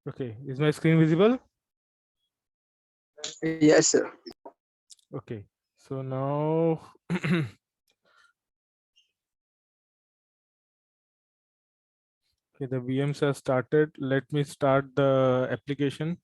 Okay, is my screen visible? Yes, sir. Okay, so now okay, the VMs have started. Let me start the application.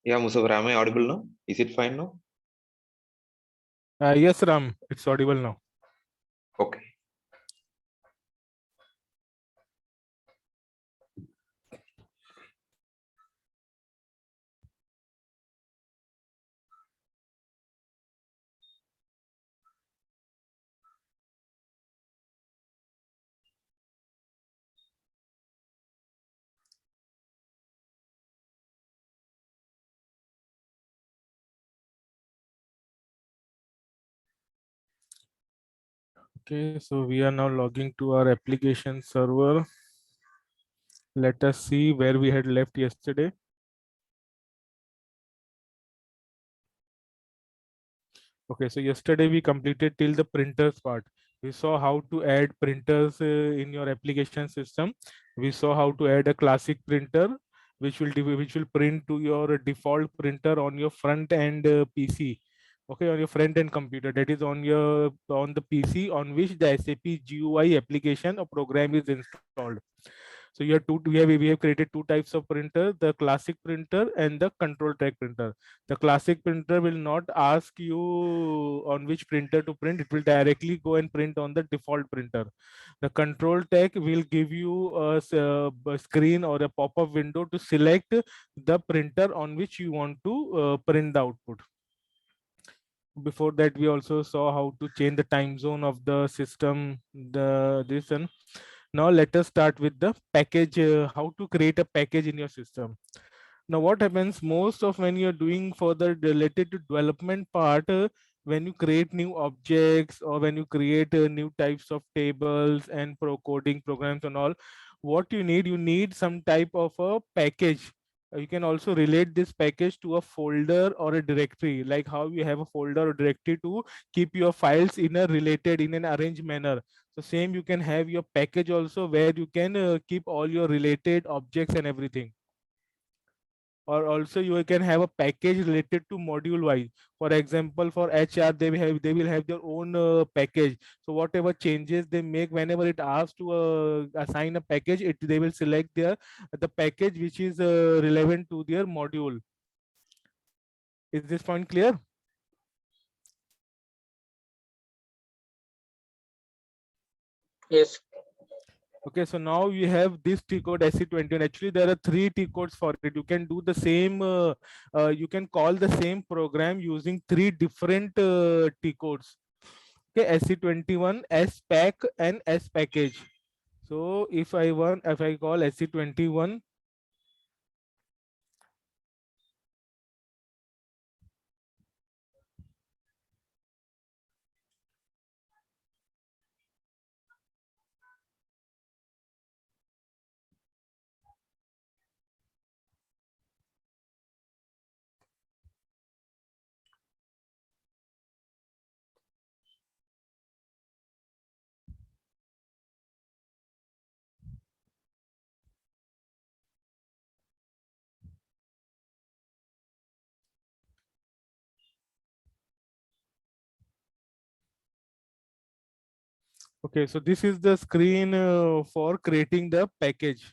Yeah, Musavar, am I audible now? Is it fine now? Yes, Ram, it's audible now. Okay. Okay, so we are now logging to our application server. Let us see where we had left yesterday. Okay, so yesterday we completed till the printers part. We saw how to add printers in your application system. We saw how to add a classic printer, which will print to your default printer on your front end PC. Okay, on your front end computer, that is on the PC on which the SAP GUI application or program is installed. So you have we have created two types of printer, the classic printer and the control track printer. The classic printer will not ask you on which printer to print. It will directly go and print on the default printer. The control tech will give you a screen or a pop-up window to select the printer on which you want to print the output. Before that, we also saw how to change the time zone of the system, the this and now let us start with the package, how to create a package in your system. Now what happens most of when you're doing for the related to development part, when you create new objects or when you create new types of tables and pro coding programs and all, what you need some type of a package. You can also relate this package to a folder or a directory, like how you have a folder or directory to keep your files in a related in an arranged manner. So same you can have your package also, where you can keep all your related objects and everything. Or also you can have a package related to module wise. For example, for HR they will have their own package. So whatever changes they make, whenever it asks to assign a package, they will select the package which is relevant to their module. Is this point clear? Yes. Okay, so now we have this T code SC21. Actually, there are three T codes for it. You can do the same, you can call the same program using three different T codes. Okay, SC21, SPAC, and S package. So if I call SC21, okay, so this is the screen for creating the package.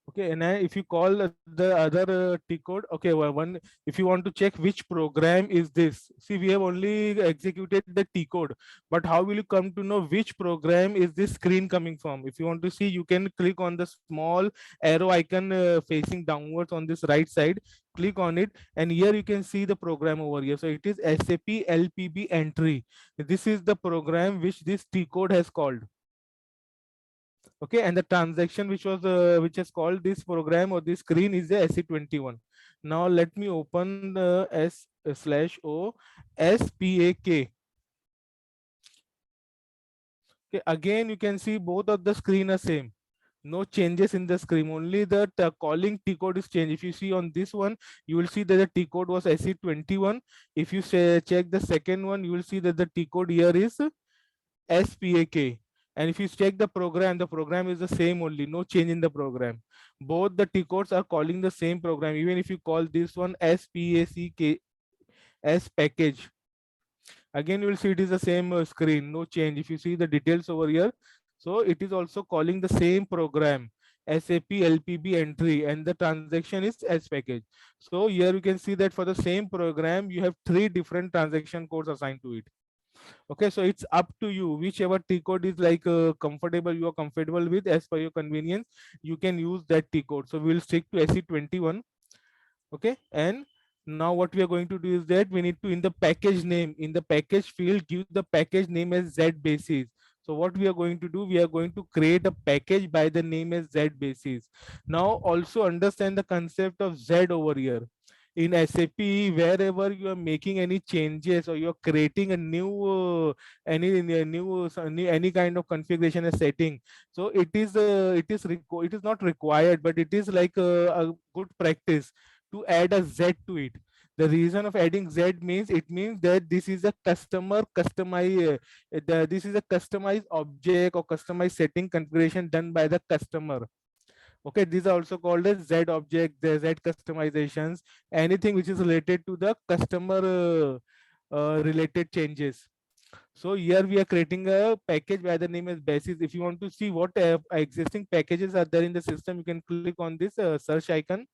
Okay, and if you call the other T code, okay, well, one, if you want to check which program is this, see, we have only executed the T code, but how will you come to know which program is this screen coming from? If you want to see, you can click on the small arrow icon facing downwards on this right side, click on it, and here you can see the program over here. So it is SAP LPB entry. This is the program which this T code has called. Okay, and the transaction which has called this program or this screen is the SC21. Now let me open the S/O SPAK. Okay, again you can see both of the screen are same. No changes in the screen, only the calling T code is changed. If you see on this one, you will see that the T code was SC21. If you say check the second one, you will see that the T code here is SPAK. And if you check the program is the same only, no change in the program. Both the T codes are calling the same program. Even if you call this one SPACK S package, again you will see it is the same screen, no change. If you see the details over here, so it is also calling the same program, SAP LPB entry, and the transaction is S package. So here you can see that for the same program, you have three different transaction codes assigned to it. Okay, so it's up to you, whichever T code is like comfortable, you are comfortable with as per your convenience, you can use that T code. So we'll stick to SC21. Okay, and now what we are going to do is that we need to, in the package name, in the package field, give the package name as Z basis. So what we are going to do, we are going to create a package by the name as Z basis. Now also understand the concept of Z over here. In SAP, wherever you are making any changes or you're creating a new any kind of configuration or setting, so it is not required, but it is like a good practice to add a Z to it. The reason of adding Z means, it means that this is a this is a customized object or customized setting configuration done by the customer. Okay, these are also called as Z object, the Z customizations, anything which is related to the customer related changes. So here we are creating a package by the name as basis. If you want to see what existing packages are there in the system, you can click on this search icon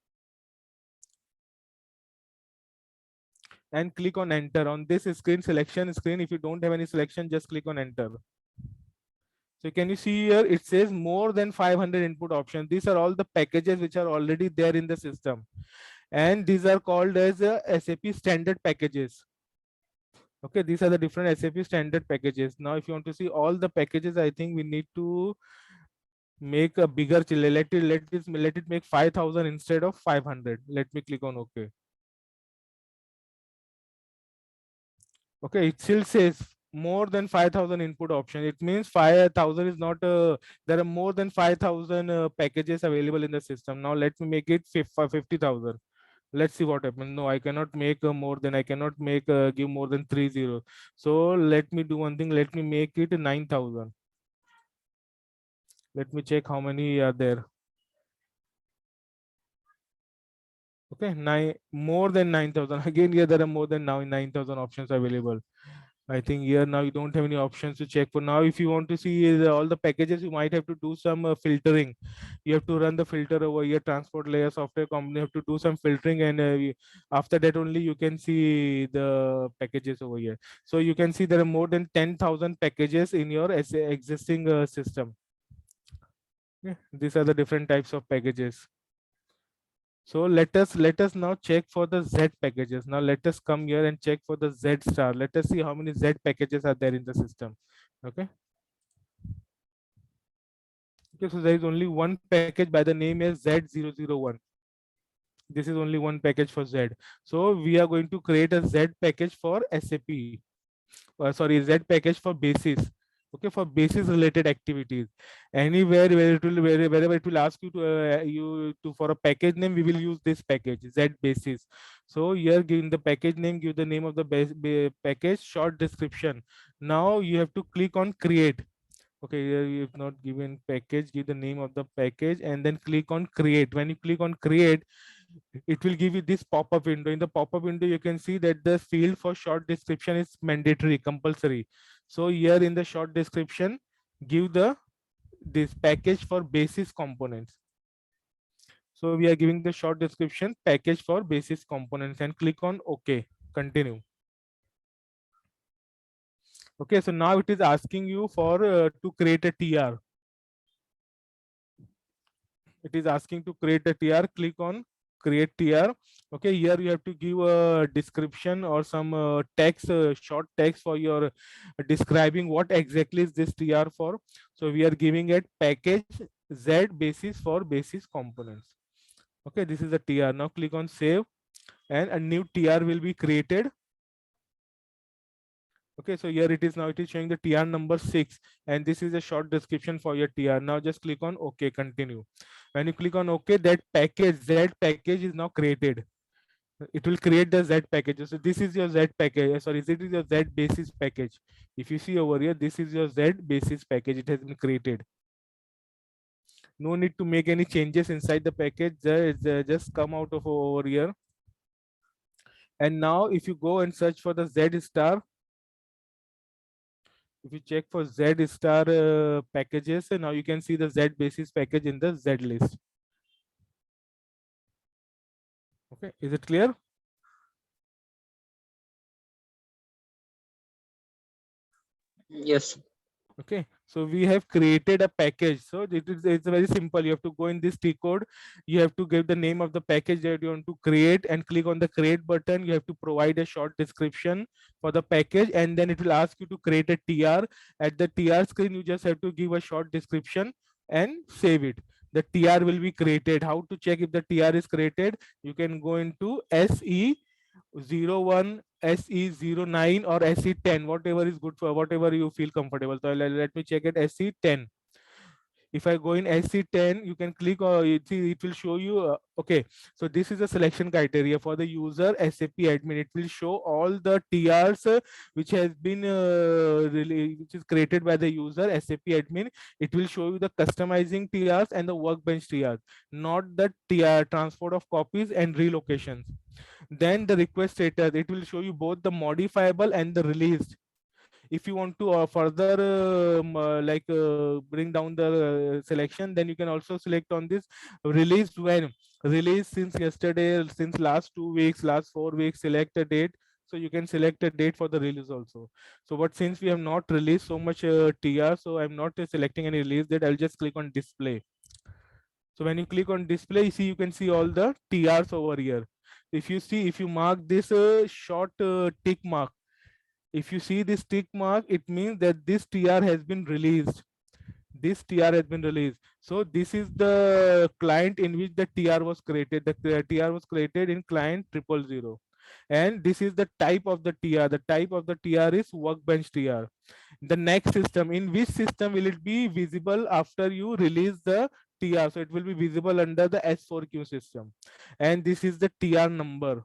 and click on enter. On this screen, selection screen, if you don't have any selection, just click on enter. So can you see here, it says more than 500 input options. These are all the packages which are already there in the system, and these are called as SAP standard packages. Okay, these are the different SAP standard packages. Now if you want to see all the packages, I think we need to make a bigger let it make 5,000 instead of 500. Let me click on OK. Okay, it still says more than 5,000 input option. It means 5,000 is not there are more than 5,000 packages available in the system. Now let me make it 50,000. Let's see what happens. No, I cannot make more than, I cannot make give more than 30. So let me do one thing. Let me make it 9,000. Let me check how many are there. Okay, more than 9,000. Again, here there are more than now 9,000 options available. I think here now you don't have any options to check for now. If you want to see all the packages, you might have to do some filtering. You have to run the filter over here. Transport layer software company have to do some filtering, and after that only you can see the packages over here. So you can see there are more than 10,000 packages in your existing system. Yeah, these are the different types of packages. So let us now check for the Z packages. Now let us come here and check for the Z star. Let us see how many Z packages are there in the system. Okay. Okay, so there is only one package by the name as Z001. This is only one package for Z. So we are going to create a Z package for SAP. Sorry, Z package for basis. Okay, for basis related activities. Anywhere where it will wherever it will ask you to for a package name, we will use this package Z basis. So here in the package name, give the name of the package, short description. Now you have to click on create. Okay, here you have not given package, give the name of the package and then click on create. When you click on create, it will give you this pop-up window. In the pop-up window, you can see that the field for short description is mandatory, compulsory. So here in the short description, give this package for basis components. So we are giving the short description package for basis components and click on OK, continue. Okay, so now it is asking you for to create a TR. It is asking to create a TR. Click on create TR. Okay, here you have to give a description or some text, short text for your describing what exactly is this TR for. So we are giving it package Z basis for basis components. Okay, this is the TR. Now click on save and a new TR will be created. Okay, so here it is. Now it is showing the TR number 6 and this is a short description for your TR. Now just click on OK, continue. When you click on OK, that package Z package is now created. It will create the Z package. So this is your Z package. Sorry, this is your Z basis package. If you see over here, this is your Z basis package. It has been created. No need to make any changes inside the package. Just come out of over here. And now if you go and search for the Z star, if you check for Z star packages, and now you can see the Z basis package in the Z list. Okay, is it clear? Yes. Okay, so we have created a package. So it's very simple. You have to go in this T code. You have to give the name of the package that you want to create and click on the create button. You have to provide a short description for the package and then it will ask you to create a TR. At the TR screen, you just have to give a short description and save it. The TR will be created. How to check if the TR is created? You can go into SE01, SE09 or SE10, whatever is good for whatever you feel comfortable. So let me check it SE10. If I go in SE10, you can click or it will show you. Okay, so this is a selection criteria for the user SAP admin. It will show all the TRs which has been which is created by the user SAP admin. It will show you the customizing TRs and the workbench TRs, not the TR transport of copies and relocations. Then the request status, it will show you both the modifiable and the released. If you want to further bring down the selection, then you can also select on this released when released since yesterday, since last 2 weeks, last 4 weeks, select a date. So you can select a date for the release also. So but since we have not released so much TR, so I'm not selecting any release date. I'll just click on display. So when you click on display, you can see all the TRs over here. If you mark this short tick mark, if you see this tick mark, it means that this TR has been released. this TR has been released. So this is the client in which the TR was created. The TR was created in client 000. And this is the type of the TR. The type of the TR is workbench TR. The next system, in which system will it be visible after you release the TR? So it will be visible under the S4Q system. And this is the TR number.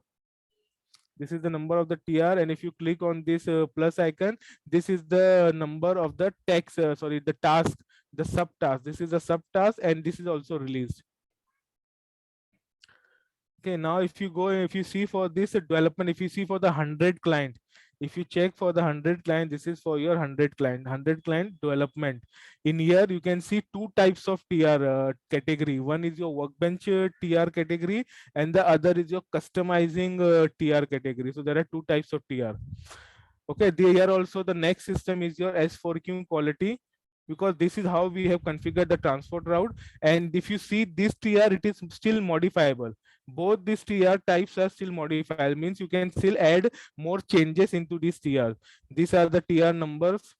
This is the number of the TR, and if you click on this plus icon, this is the number of the text, sorry, the task, the subtask. This is the subtask, and this is also released. Okay, now if you go, if you see for this development, if you see for the 100 client, if you check for the 100 client, this is for your 100 client development. In here, you can see two types of TR category. One is your workbench TR category, and the other is your customizing TR category. So there are two types of TR. Okay, here also the next system is your S4Q quality, because this is how we have configured the transport route. And if you see this TR, it is still modifiable. Both these TR types are still modifiable, means you can still add more changes into these TR. These are the TR numbers.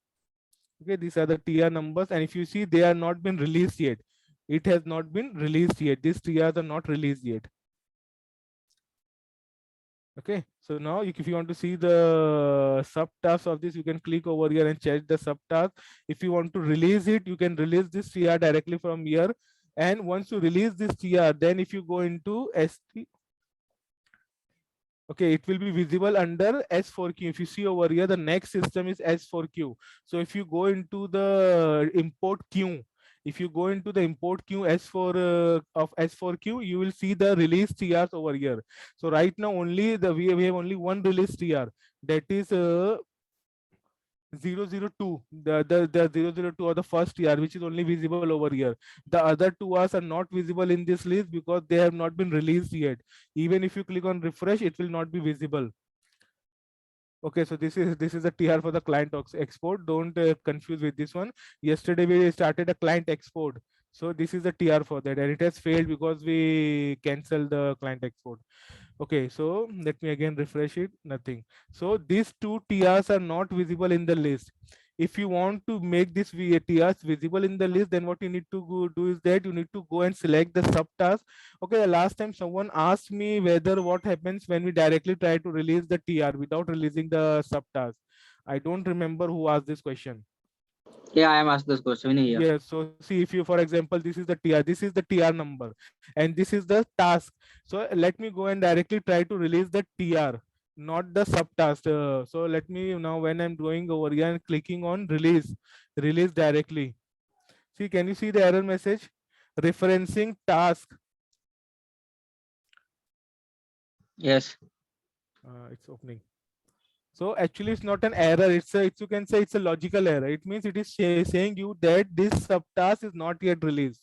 Okay, these are the TR numbers, and if you see, they are not been released yet. It has not been released yet. These TRs are not released yet. Okay, so now if you want to see the subtask of this, you can click over here and check the subtask. If you want to release it, you can release this TR directly from here. And once you release this TR, then if you go into ST, okay, it will be visible under S4Q. If you see over here, the next system is S4Q. So if you go into the import queue, if you go into the import queue S4 of S4Q, you will see the release TRs over here. So right now only we have only one release TR, that is 002, the 002 or the first TR, which is only visible over here. The other two Rs are not visible in this list because they have not been released yet. Even if you click on refresh, it will not be visible. Okay, so this is a TR for the client export. Don't confuse with this one. Yesterday we started a client export, so this is a TR for that, and it has failed because we canceled the client export. Okay, so let me again refresh it. Nothing. So these two TRs are not visible in the list. If you want to make this TRs visible in the list, then what you need to do is that you need to go and select the subtask. Okay, the last time someone asked me whether what happens when we directly try to release the TR without releasing the subtask. I don't remember who asked this question. Yeah, I am asked this question here. Yes, so see, if you, for example, this is the TR, this is the TR number, and this is the task. So let me go and directly try to release the TR, not the subtask. So let me now, when I'm going over here and clicking on release directly. See, can you see the error message? Referencing task. Yes. It's opening. So actually it's not an error, it's you can say it's a logical error. It means it is saying you that this subtask is not yet released.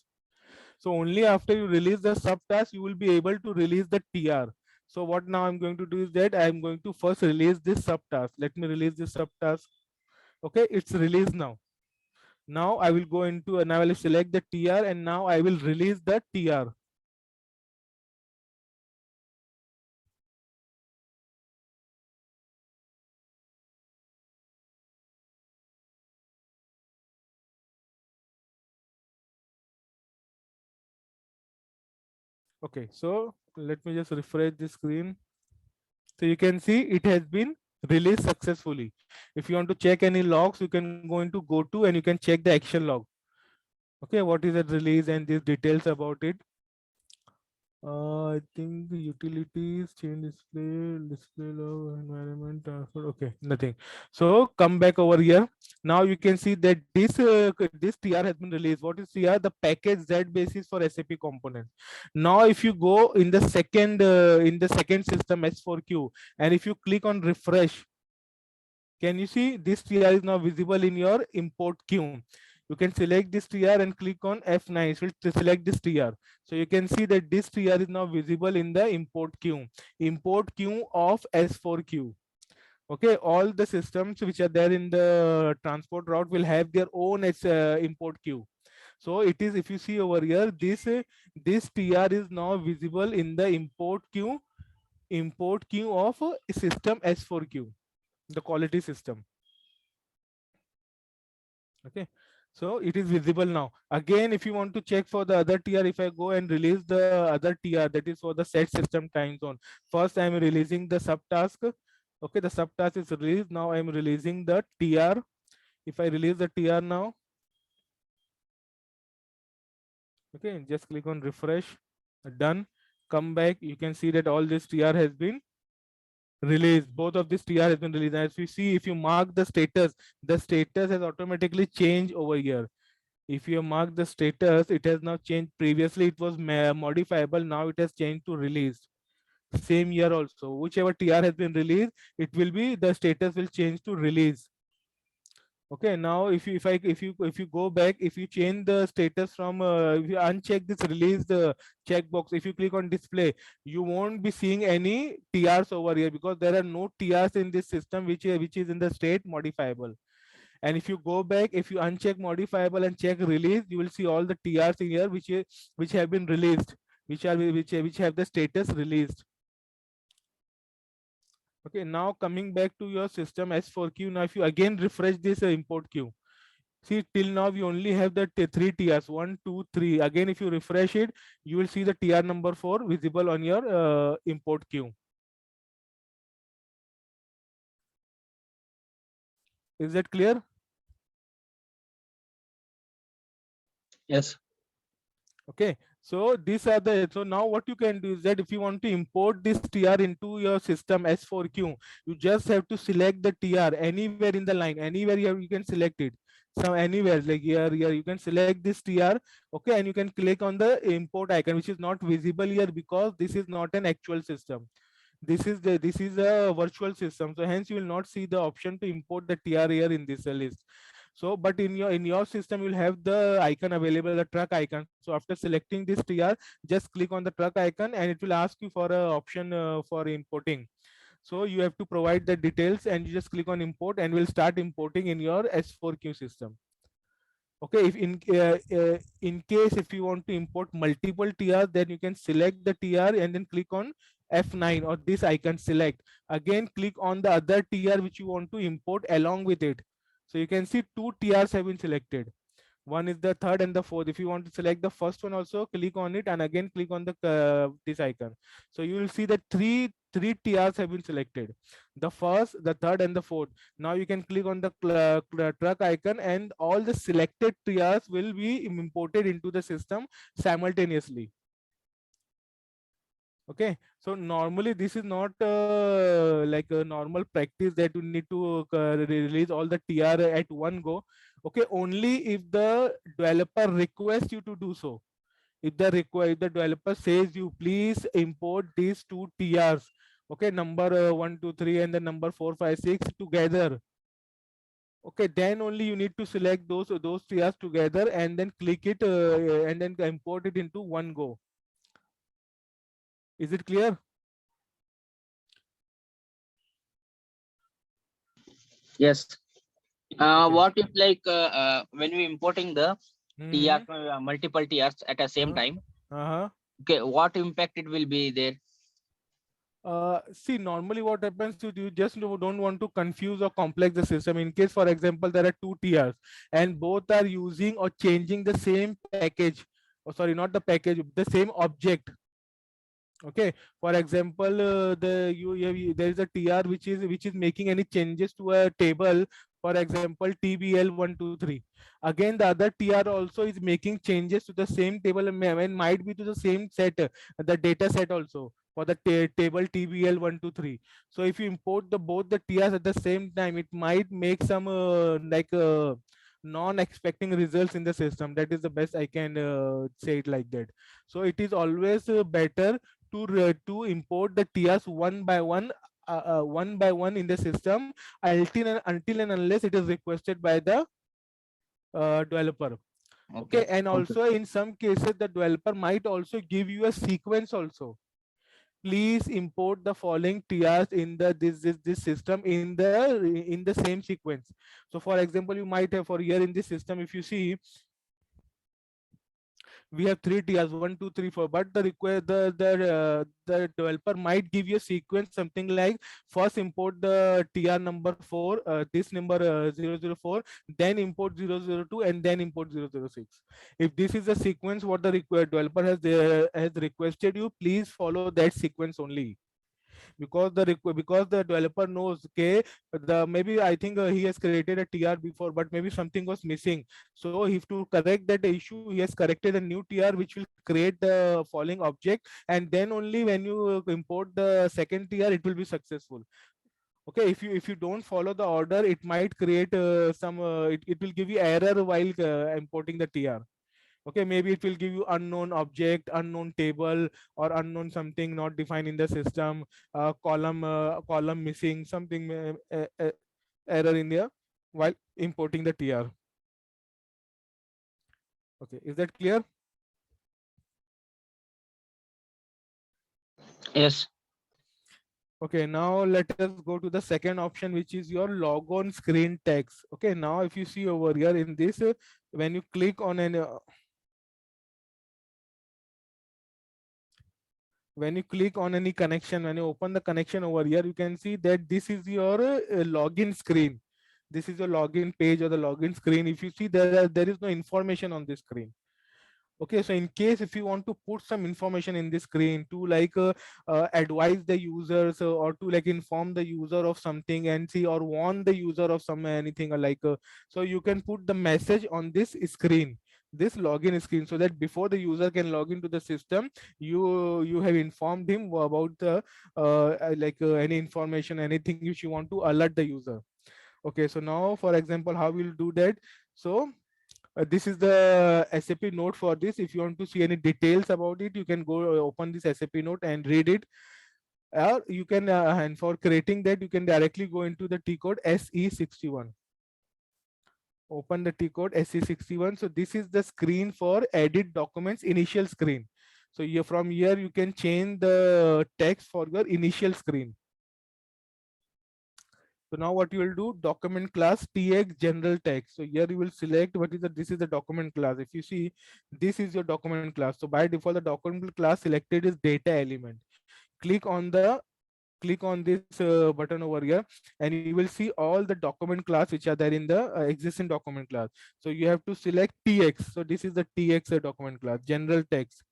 So only after you release the subtask, you will be able to release the TR. So what now I'm going to do is that I'm going to first release this subtask. Let me release this subtask. Okay, it's released now. Now I will go into, and I will select the TR, and now I will release the TR. Okay, so let me just refresh the screen. So you can see it has been released successfully. If you want to check any logs, you can go into go to and you can check the action log. Okay, what is the release and these details about it. I think the utilities, change display log, environment, transfer. Okay, nothing. So come back over here. Now you can see that this TR has been released. What is TR? The package Z basis for SAP components. Now if you go in the second system S4Q, and if you click on refresh, can you see this TR is now visible in your import queue? You can select this TR and click on F9. It will select this TR. So you can see that this TR is now visible in the import queue of S4Q. Okay, all the systems which are there in the transport route will have their own import queue. So it is, if you see over here, this TR is now visible in the import queue of system S4Q, the quality system. Okay, So it is visible now. Again, if you want to check for the other TR, if I go and release the other TR, that is for the set system time zone. First, I am releasing the subtask. Okay, the subtask is released. Now I am releasing the TR. If I release the TR now, okay, just click on refresh. Done. Come back. You can see that all this TR has been released. Both of this TR has been released. As we see, if you mark the status has automatically changed over here. If you mark the status, it has now changed. Previously it was modifiable, now it has changed to released. Same year also, whichever TR has been released, it will be, the status will change to release. Okay, now if you go back, if you change the status from if you uncheck this release the checkbox, if you click on display, you won't be seeing any TRs over here, because there are no TRs in this system which is in the state modifiable. And if you go back, if you uncheck modifiable and check release, you will see all the TRs in here which have been released, which have the status released. Okay, now coming back to your system S4 queue. Now if you again refresh this import queue, see till now we only have the three TRs, 1, 2, 3. Again, if you refresh it, you will see the TR number 4 visible on your import queue. Is that clear? Yes. Okay, so these are the, so now what you can do is that if you want to import this TR into your system S4 queue, you just have to select the TR anywhere in the line, anywhere you can select it. So anywhere, like here you can select this TR. Okay, and you can click on the import icon, which is not visible here because this is not an actual system. This is a virtual system, so hence you will not see the option to import the TR here in this list. So but in your system you'll have the icon available, the truck icon. So after selecting this TR, just click on the truck icon and it will ask you for a option for importing. So you have to provide the details and you just click on import and will start importing in your S4 queue system. Okay, if in case if you want to import multiple TR, then you can select the TR and then click on F9 or this icon select. Again click on the other TR which you want to import along with it. So you can see two TRs have been selected. One is the third and the fourth. If you want to select the first one also, click on it and again click on the this icon. So you will see that three TRs have been selected, the first, the third and the fourth. Now you can click on the truck icon and all the selected TRs will be imported into the system simultaneously. Okay, so normally this is not like a normal practice that you need to release all the TR at one go. Okay, only if the developer requests you to do so. If the developer says you please import these two TRs, okay, number 1, 2, 3 and the number 4, 5, 6 together. Okay, then only you need to select those TRs together and then click it and then import it into one go. Is it clear? Yes. Okay. What if like when we importing the TR Mhm. multiple TRs at the same time? Uh-huh. Okay, what impact it will be there? See, normally what happens is you just don't want to confuse or complex the system. In case, for example, there are two TRs and both are using or changing the same package. Oh, sorry, not the package, the same object. Okay, for example, there is a TR which is making any changes to a table, for example TBL123. Again the other TR also is making changes to the same table and might be to the same set, the data set also for the table TBL123. So if you import the both the TRs at the same time, it might make some non-expecting results in the system. That is the best I can say it like that. So it is always better to import the TRs one by one in the system until and unless it is requested by the developer. Okay, and also in some cases the developer might also give you a sequence also. Please import the following TRs in the this system in the same sequence. So for example, you might have for here in this system, if you see, we have three tiers, 1 2 3 4, but the developer might give you a sequence, something like first import the tr number 4, this number 004, then import 002, and then import 006. If this is the sequence what the developer has requested you, please follow that sequence only, because because the developer knows, okay, the maybe I think he has created a tr before, but maybe something was missing. So if to correct that issue, he has corrected a new tr which will create the following object, and then only when you import the second tr it will be successful. Okay, if you don't follow the order, it might create it will give you error while importing the tr. Okay, maybe it will give you unknown object, unknown table, or unknown something not defined in the system, column missing, something error in there while importing the tr. Okay, is that clear? Yes. Okay, now let us go to the second option, which is your logon screen text. Okay, now if you see over here in this, when you click on an when you click on any connection, when you open the connection over here, you can see that this is your login screen. This is your login page or the login screen. If you see, there is no information on this screen. Okay, so in case if you want to put some information in the screen to like advise the users, or to like inform the user of something and see, or warn the user of some anything, or like so you can put the message on this screen, this login screen, so that before the user can log into the system, you have informed him about the any information, anything which you want to alert the user. Okay, so now for example, how we'll do that? So this is the SAP note for this. If you want to see any details about it, you can go open this SAP note and read it. Or you can, and for creating that, you can directly go into the T code SE61. Open the T code SE61. So this is the screen for edit documents initial screen. So here from here, you can change the text for your initial screen. So now what you will do, document class tx general text. So here you will select what is the, this is the document class. If you see, this is your document class. So by default, the document class selected is data element. Click on this button over here, and you will see all the document class which are there in the existing document class. So you have to select tx. So this is the tx document class, general text.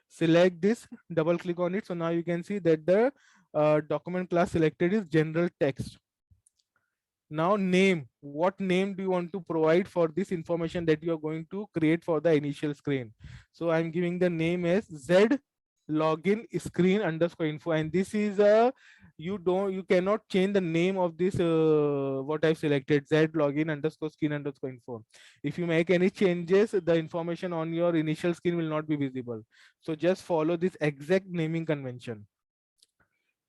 Select this, double click on it. So now you can see that the document class selected is general text. Now name, what name do you want to provide for this information that you are going to create for the initial screen? So I'm giving the name as Z login screen underscore info, and this is a, you cannot change the name of this what I've selected, Z login underscore screen underscore info. If you make any changes, the information on your initial screen will not be visible. So just follow this exact naming convention.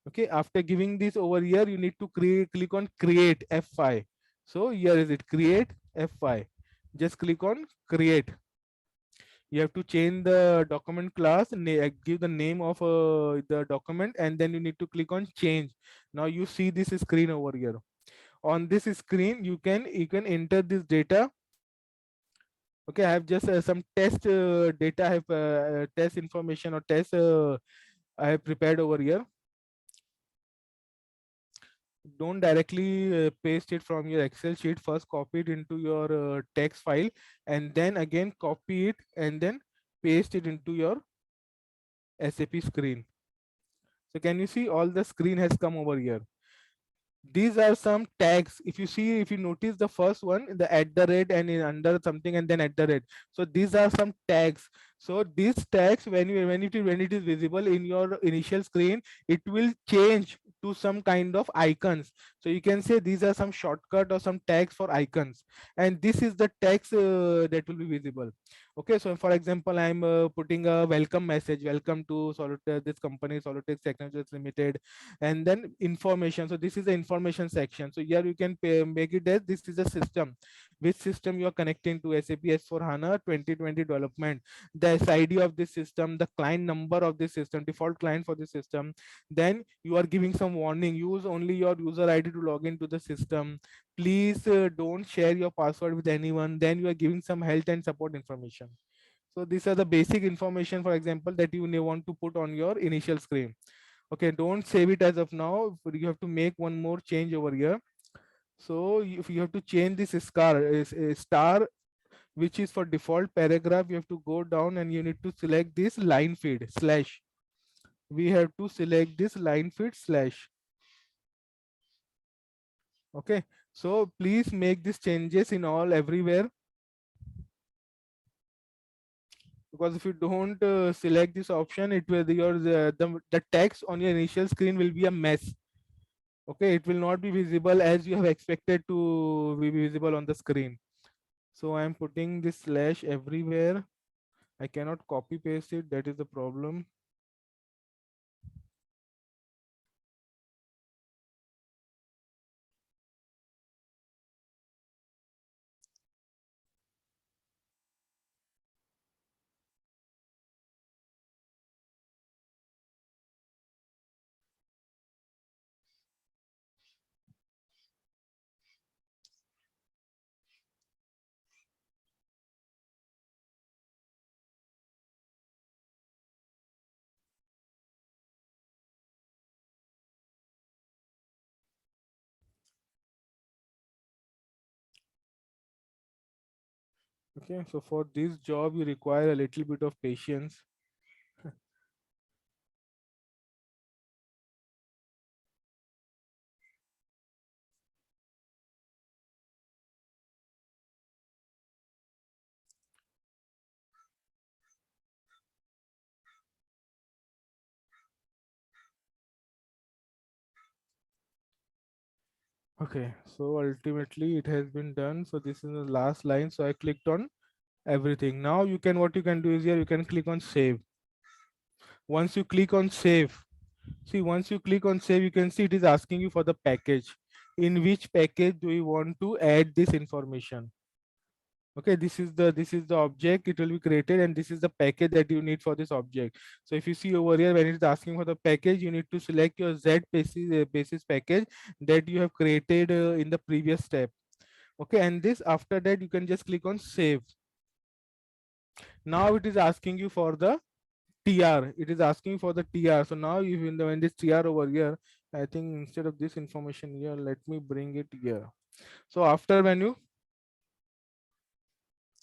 Okay, after giving this over here, you need to click on create F5. So here is it, create F5. Just click on create. You have to change the document class, give the name of the document, and then you need to click on change. Now you see this screen over here. On this screen, you can enter this data. Okay, I have just some test data, I have test information or test I have prepared over here. Don't directly paste it from your Excel sheet. First copy it into your text file, and then again copy it and then paste it into your SAP screen. So can you see all the screen has come over here? These are some tags. If you see, if you notice the first one, the at the rate and in under something and then at the rate. So these are some tags. So these tags, when it is visible in your initial screen, it will change to some kind of icons. So you can say these are some shortcut or some tags for icons, and this is the text that will be visible. Okay, so for example, I'm putting a welcome message, welcome to this company, Solutex Technologies Limited, and then information. So this is the information section. So here you can make it as this is a system, which system you are connecting to, SAP S4HANA 2020 development, the ID of this system, the client number of this system, default client for the system. Then you are giving some warning, use only your user ID to log into the system. Please don't share your password with anyone. Then you are giving some health and support information. So these are the basic information, for example, that you may want to put on your initial screen. Okay, don't save it as of now. You have to make one more change over here. So if you have to change this star, which is for default paragraph, you have to go down and you need to select this line feed slash. We have to select this line feed slash. Okay, so please make these changes in all everywhere, because if you don't select this option, it will the text on your initial screen will be a mess. Okay, it will not be visible as you have expected to be visible on the screen. So I am putting this slash everywhere. I cannot copy paste it, that is the problem. Okay, so for this job, you require a little bit of patience. Okay, so ultimately it has been done. So this is the last line. So I clicked on everything. Now you can, what you can do is here, you can click on save. Once you click on save, see, once you click on save, you can see it is asking you for the package. In which package do you want to add this information? Okay, this is the object, it will be created, and this is the package that you need for this object. So if you see over here, when it's asking for the package, you need to select your Z basis package that you have created in the previous step. Okay, and this, after that, you can just click on save. Now it is asking you for the TR. It is asking for the TR. So now you, when this TR over here, I think instead of this information here, let me bring it here. So after when you,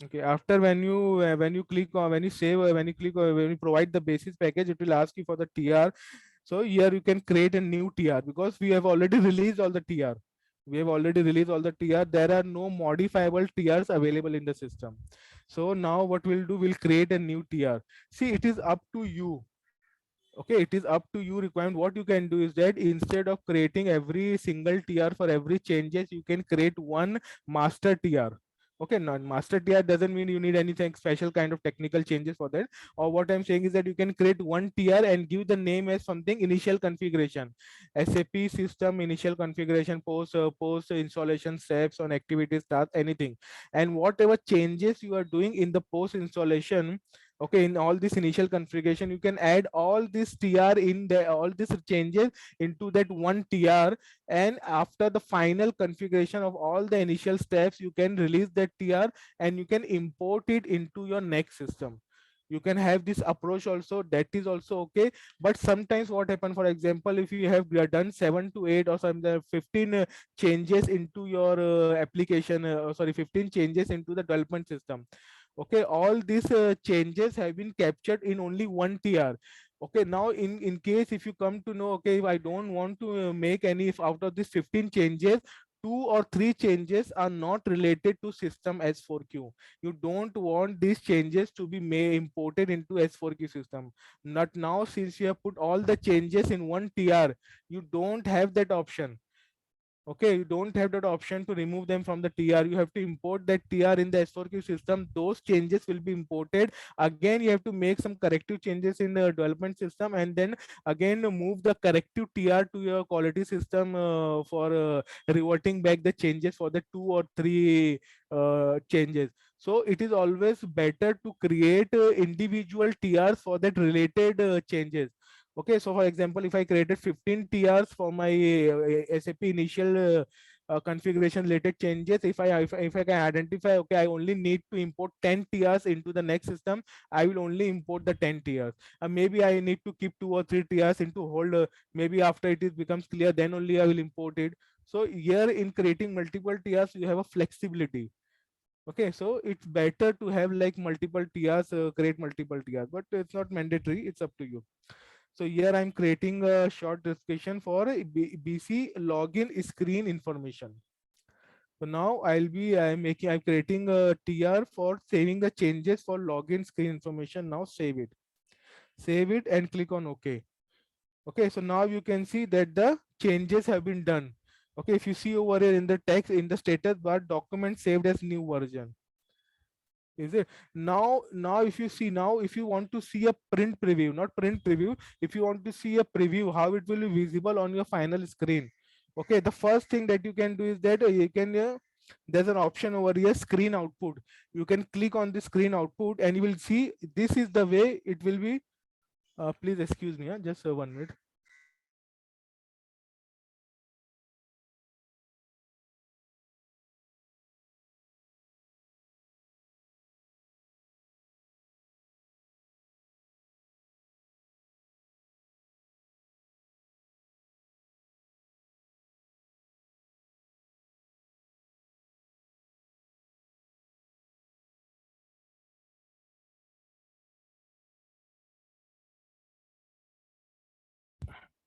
okay, after when you click on, when you save, when you click, when you provide the basis package, it will ask you for the TR. So here you can create a new TR, because we have already released all the TR. We have already released all the TR. There are no modifiable TRs available in the system. So now what we'll do, we'll create a new TR. See, it is up to you. Okay, it is up to you requirement. What you can do is that instead of creating every single TR for every changes, you can create one master TR. Okay, non-master TR doesn't mean you need anything special kind of technical changes for that. Or what I'm saying is that you can create one TR and give the name as something initial configuration, SAP system initial configuration, post installation steps on activities, task, anything. And whatever changes you are doing in the post installation, okay, in all this initial configuration, you can add all this TR in the, all these changes into that one TR. And after the final configuration of all the initial steps, you can release that TR and you can import it into your next system. You can have this approach also, that is also okay. But sometimes what happen, for example, if you have done 7 to 8 or some 15 changes into your application, sorry, 15 changes into the development system. Okay, all these changes have been captured in only one TR. Okay, now in case if you come to know, okay, if I don't want to make any, if out of these 15 changes, 2 or 3 changes are not related to system S4Q. You don't want these changes to be imported into S4Q system. Not now, since you have put all the changes in one TR, you don't have that option. Okay, you don't have that option to remove them from the TR. You have to import that TR in the S4Q system. Those changes will be imported. Again, you have to make some corrective changes in the development system, and then again move the corrective TR to your quality system for reverting back the changes for the 2 or 3 changes. So it is always better to create individual TRs for that related changes. Okay, so for example, if I created 15 TRs for my SAP initial configuration related changes. If I can identify, okay, I only need to import 10 TRs into the next system, I will only import the 10 TRs. Maybe I need to keep 2 or 3 TRs into hold. Maybe after it is becomes clear, then only I will import it. So here in creating multiple TRs, you have a flexibility. Okay, so it's better to have like multiple TRs, create multiple TRs, but it's not mandatory. It's up to you. So here I'm creating a short description for BC login screen information. So now I'm creating a TR for saving the changes for login screen information. Now save it and click on OK. Okay, so now you can see that the changes have been done. Okay, if you see over here in the text in the status bar, document saved as new version. Is it now if you see, now if you want to see a print preview, not print preview, if you want to see a preview how it will be visible on your final screen, okay, the first thing that you can do is that you can there's an option over here, screen output. You can click on the screen output and you will see this is the way it will be. Please excuse me, just 1 minute.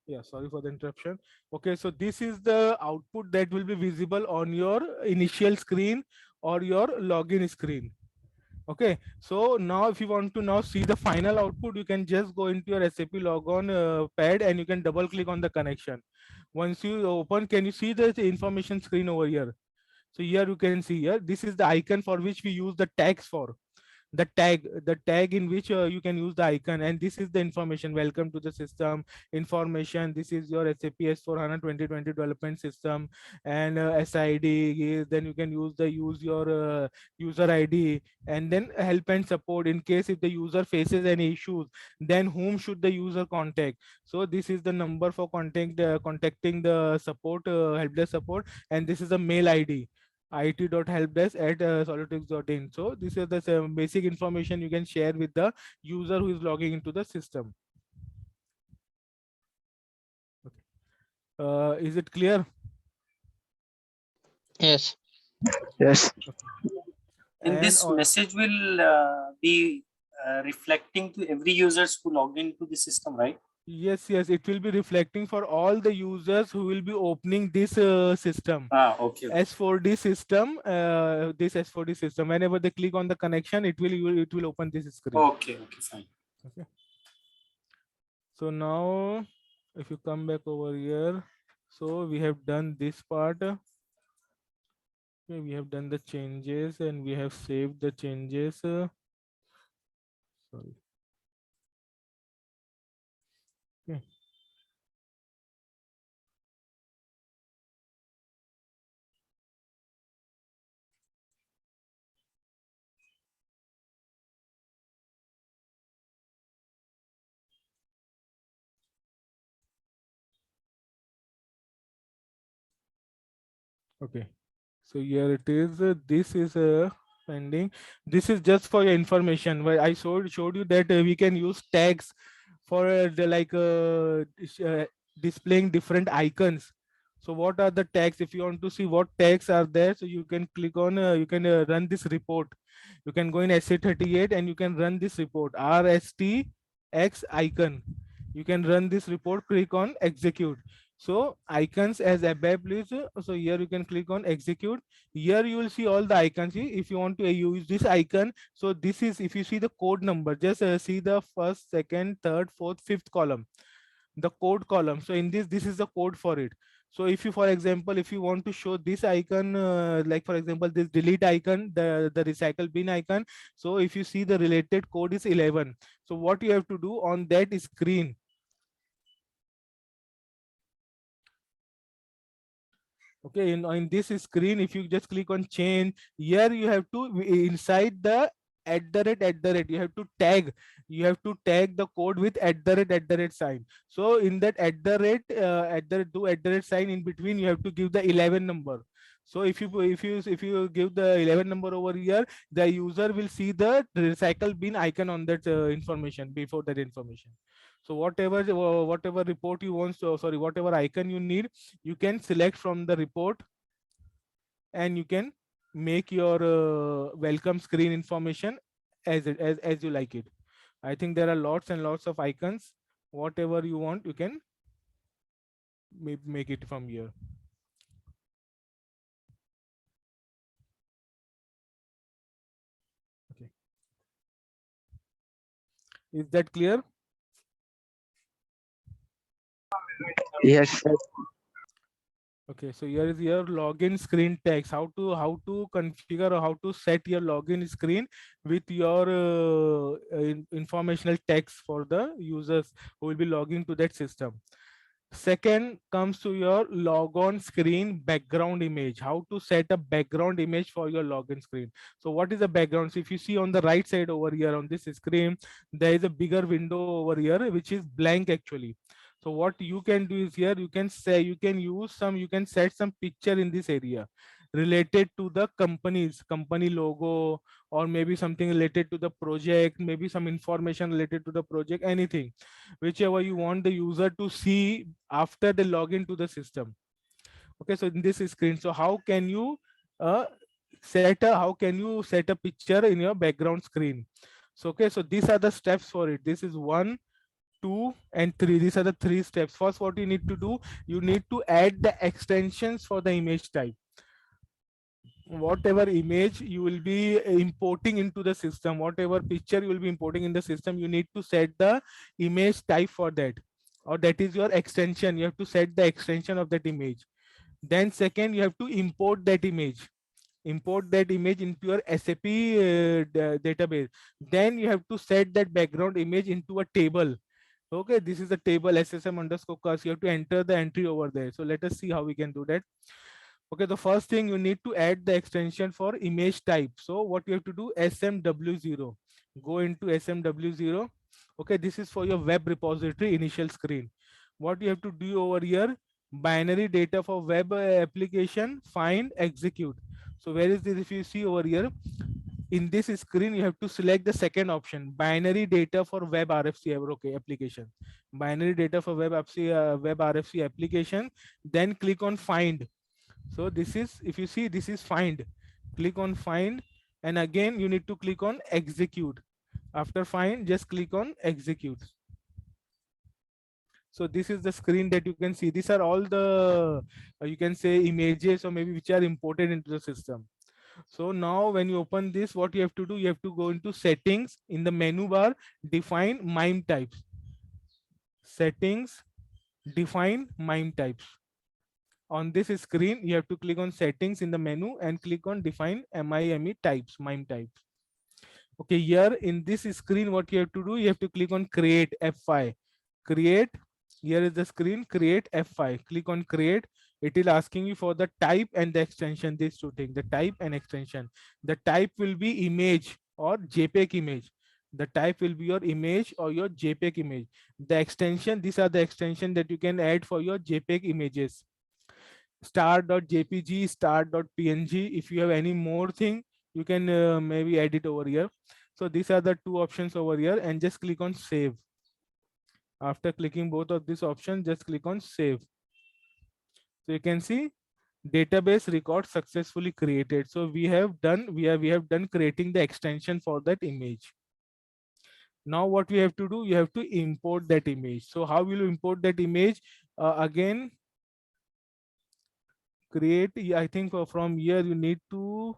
Yeah, sorry for the interruption. Okay, so this is the output that will be visible on your initial screen or your login screen. Okay, so now if you want to now see the final output, you can just go into your SAP logon pad and you can double click on the connection. Once you open, can you see the information screen over here? So here you can see here, this is the icon for which we use the tags for. The tag in which you can use the icon, and this is the information. Welcome to the system information. This is your SAP S/4HANA 2020 development system, and SID. Then you can use your user ID, and then help and support. In case if the user faces any issues, then whom should the user contact? So this is the number for contacting the support, help desk support, and this is the mail ID, it.helpdesk@solidworks.in. So this is the basic information you can share with the user who is logging into the system. Okay. Is it clear? Yes. Yes. And this message will be reflecting to every users who log into the system, right? Yes, it will be reflecting for all the users who will be opening this system. Okay. S4D system, this S4D system. Whenever they click on the connection, it will open this screen. Okay, fine. Okay. So now, if you come back over here, so we have done this part. Okay, we have done the changes and we have saved the changes. Sorry. Okay. Okay, so here it is. This is pending. This is just for your information. Where I showed you that we can use tags for displaying different icons. So what are the tags? If you want to see what tags are there, so you can click on. You can run this report. You can go in SA38 and you can run this report. RSTX icon. You can run this report. Click on execute. So icons as above, please. So here you can click on execute. Here you will see all the icons. If you want to use this icon, so this is, if you see the code number, just see the first, second, third, fourth, fifth column, the code column. So in this is the code for it. So if you, for example, if you want to show this icon, like for example, this delete icon, the recycle bin icon. So if you see the related code is 11. So what you have to do on that screen, okay, in this screen, if you just click on change, here you have to, inside the @ you have to tag, the code with @ sign. So in that @ sign, in between you have to give the 11 number. So if you give the 11 number over here, the user will see the recycle bin icon on that information before that information. So whatever report you want, so sorry, whatever icon you need, you can select from the report, and you can make your welcome screen information as you like it. I think there are lots and lots of icons. Whatever you want, you can make it from here. Okay. Is that clear? Yes, sir. Okay, so here is your login screen text. How to configure or how to set your login screen with your informational text for the users who will be logging to that system. Second comes to your logon screen background image. How to set a background image for your login screen. So what is the background? So if you see on the right side over here on this screen, there is a bigger window over here which is blank actually. So what you can do is here you can set some picture in this area related to the company logo, or maybe something related to the project, maybe some information related to the project, anything whichever you want the user to see after they log into the system. Okay, so in this screen, so how can you set a picture in your background screen? So okay, so these are the steps for it. This is 1, 2 and 3. These are the 3 steps. First, what you need to do, you need to add the extensions for the image type. Whatever image you will be importing into the system, whatever picture you will be importing in the system, you need to set the image type for that, or that is your extension. You have to set the extension of that image. Then second, you have to import that image into your SAP database. Then you have to set that background image into a table. Okay, this is the table SSM underscore cast. You have to enter the entry over there. So let us see how we can do that. Okay, the first thing, you need to add the extension for image type. So what you have to do, SMW0. Go into SMW0. Okay, this is for your web repository initial screen. What you have to do over here, binary data for web application, find, execute. So where is this? If you see over here, in this screen, you have to select the second option, binary data for web RFC application. Binary data for web RFC application. Then click on find. So this is, if you see, this is find. Click on find, and again you need to click on execute. After find, just click on execute. So this is the screen that you can see. These are all the you can say images or maybe which are imported into the system. So now when you open this, what you have to do, you have to go into settings. In the menu bar, define MIME types. Settings, define MIME types. On this screen, you have to click on settings in the menu and click on define MIME types, MIME types. Okay, here in this screen, what you have to do, you have to click on create F5. Create, here is the screen, create F5. Click on create. It is asking you for the type and the extension, these two things, the type and extension. The type will be image or JPEG image. The type will be your image or your JPEG image. The extension, these are the extension that you can add for your JPEG images. Star.jpg, star.png. If you have any more thing, you can maybe add it over here. So these are the two options over here, and just click on save. After clicking both of these options, just click on save. So you can see database record successfully created. So we have done creating the extension for that image. Now what we have to do, you have to import that image. So how will you import that image? Again, create, I think from here you need to,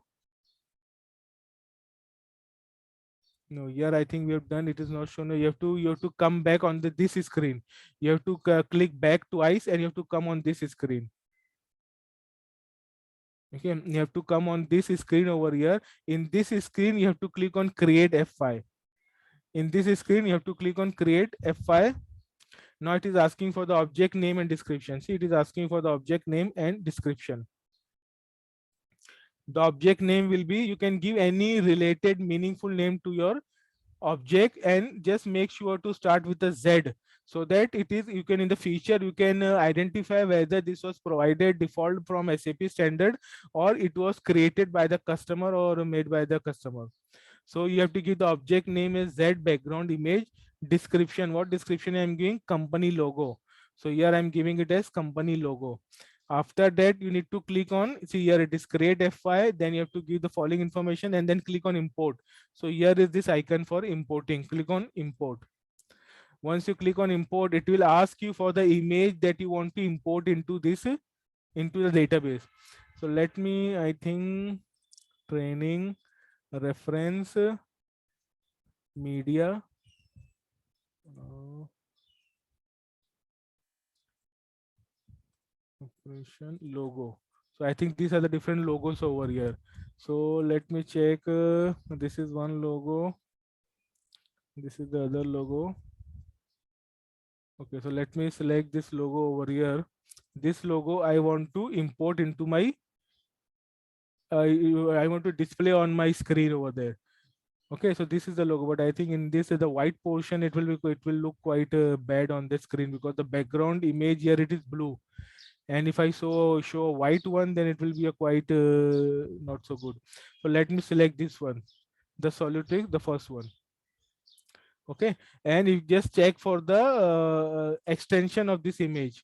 no, here I think we have done, it is not shown. You have to come back on this screen. You have to click back twice and you have to come on this screen. Okay, you have to come on this screen over here. In this screen, you have to click on create F5. In this screen, you have to click on create F5. Now it is asking for the object name and description. See, it is asking for the object name and description. The object name will be, you can give any related meaningful name to your object and just make sure to start with a Z, so that it is, you can in the future you can identify whether this was provided default from SAP standard or it was created by the customer or made by the customer. So you have to give the object name as Z background image. Description, what description I am giving? Company logo. So here I am giving it as company logo. After that, you need to click on, see here it is create FI, then you have to give the following information and then click on import. So here is this icon for importing. Click on import. Once you click on import, it will ask you for the image that you want to import into this, into the database. So let me, I think training reference media operation logo. So I think these are the different logos over here. So let me check. This is one logo. This is the other logo. Okay, so let me select this logo over here. This logo I want to import into my, I want to display on my screen over there. Okay, so this is the logo, but I think in this the white portion, it will be, it will look quite bad on the screen because the background image here it is blue, and if I show a white one, then it will be a quite not so good. So let me select this one, the Solutrix, the first one. Okay, and you just check for the extension of this image.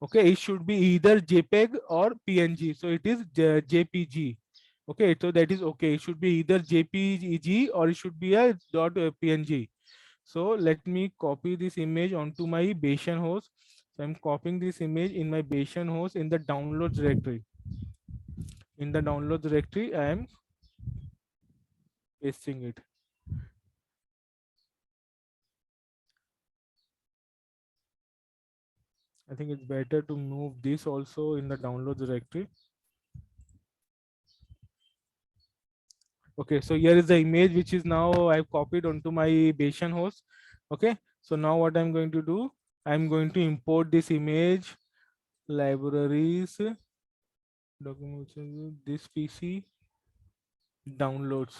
Okay, it should be either JPEG or PNG. So it is JPG. Okay, so that is okay. It should be either JPG or it should be a .png. So let me copy this image onto my Bayesian host. So I'm copying this image in my Bayesian host in the downloads directory. In the downloads directory, I am pasting it. I think it's better to move this also in the downloads directory. Okay, so here is the image which is now I've copied onto my Bayesian host. Okay, so now what I'm going to do, I'm going to import this image, libraries, documents, this PC, downloads.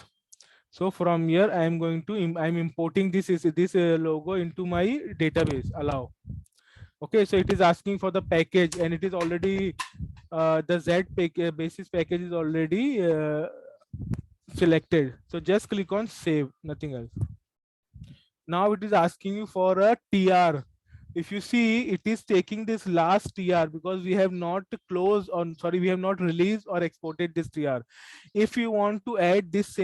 So from here I am going to I'm importing this logo into my database. Allow. Okay, so it is asking for the package and it is already the Z basis package is already selected. So just click on save, nothing else. Now it is asking you for a TR. If you see, it is taking this last TR because we have not closed on, sorry, we have not released or exported this TR. If you want to add these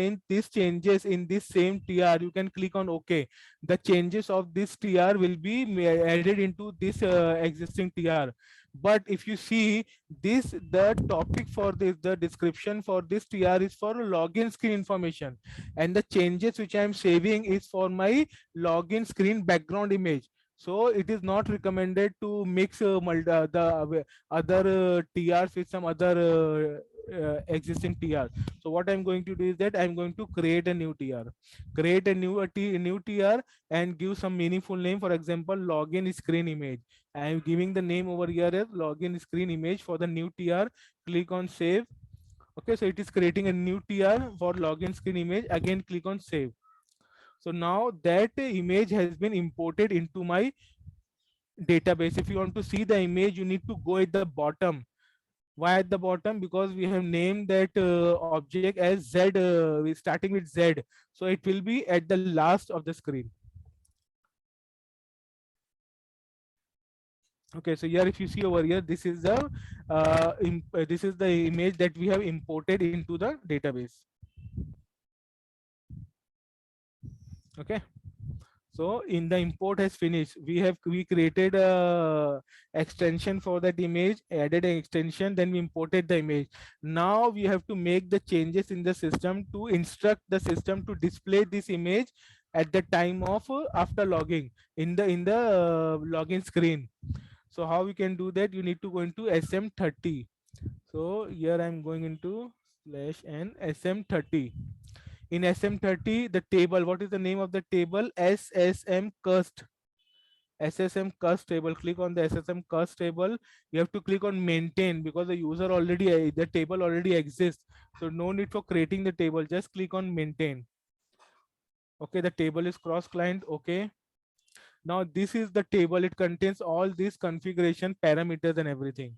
changes in this same TR, you can click on OK. The changes of this TR will be added into this existing TR. But if you see this, the topic for this, the description for this TR is for login screen information, and the changes which I am saving is for my login screen background image. So it is not recommended to mix the other TRs with some other existing TR. So what I'm going to do is that I'm going to create a new TR, create a new TR and give some meaningful name. For example, login screen image. I'm giving the name over here as login screen image for the new TR. Click on save. Okay, so it is creating a new TR for login screen image. Again, click on save. So now that image has been imported into my database. If you want to see the image, you need to go at the bottom. Why at the bottom? Because we have named that object as Z, we're starting with Z. So it will be at the last of the screen. Okay, so here if you see over here, this is the image that we have imported into the database. Okay, so in the import has finished, we created a extension for that image, added an extension, then we imported the image. Now we have to make the changes in the system to instruct the system to display this image at the time of after logging in the login screen. So how we can do that? You need to go into SM30. So here I'm going into /n SM30. In SM30, the table, what is the name of the table? SSM cust. SSM cust table. Click on the SSM cust table. You have to click on maintain because the user already, the table already exists. So no need for creating the table. Just click on maintain. Okay, the table is cross client. Okay. Now this is the table. It contains all these configuration parameters and everything.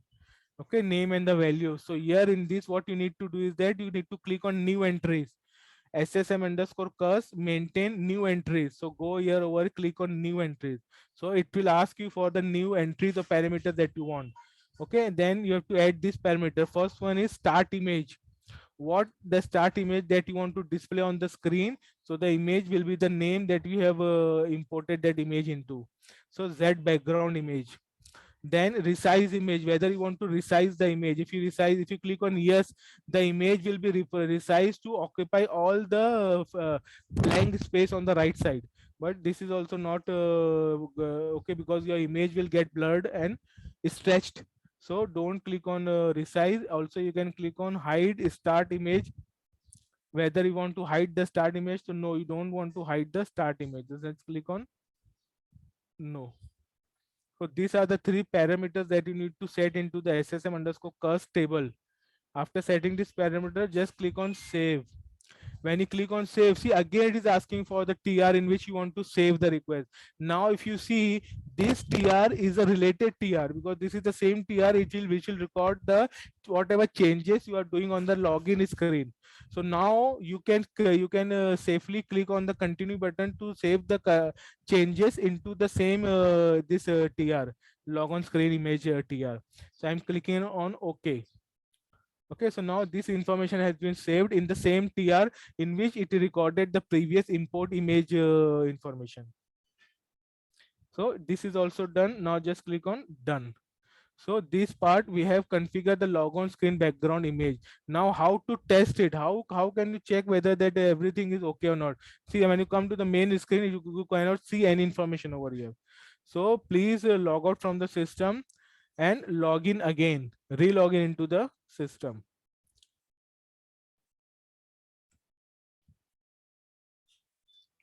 Okay, name and the value. So here in this, what you need to do is that you need to click on new entries. SSM underscore cus maintain new entries. So go here over, click on new entries. So it will ask you for the new entries or parameters that you want. Okay, then you have to add this parameter. First one is start image. What the start image that you want to display on the screen. So the image will be the name that you have imported that image into. So Z background image. Then resize image, whether you want to resize the image. If you resize, if you click on yes, the image will be resized to occupy all the blank space on the right side. But this is also not okay, because your image will get blurred and stretched. So don't click on resize. Also you can click on hide start image, whether you want to hide the start image. So no, you don't want to hide the start image. Just let's click on no. So these are the three parameters that you need to set into the SSM underscore cus table. After setting this parameter, just click on save. When you click on save, see again it is asking for the TR in which you want to save the request. Now if you see, this TR is a related TR because this is the same TR which will record the whatever changes you are doing on the login screen. So now you can safely click on the continue button to save the changes into the same this TR log on screen image TR. So I'm clicking on OK. Okay, so now this information has been saved in the same TR in which it recorded the previous import image information. So this is also done. Now just click on done. So this part we have configured the logon screen background image. Now how to test it? How can you check whether that everything is okay or not? See, when you come to the main screen, you cannot see any information over here. So please log out from the system and log in again, re-log in into the system.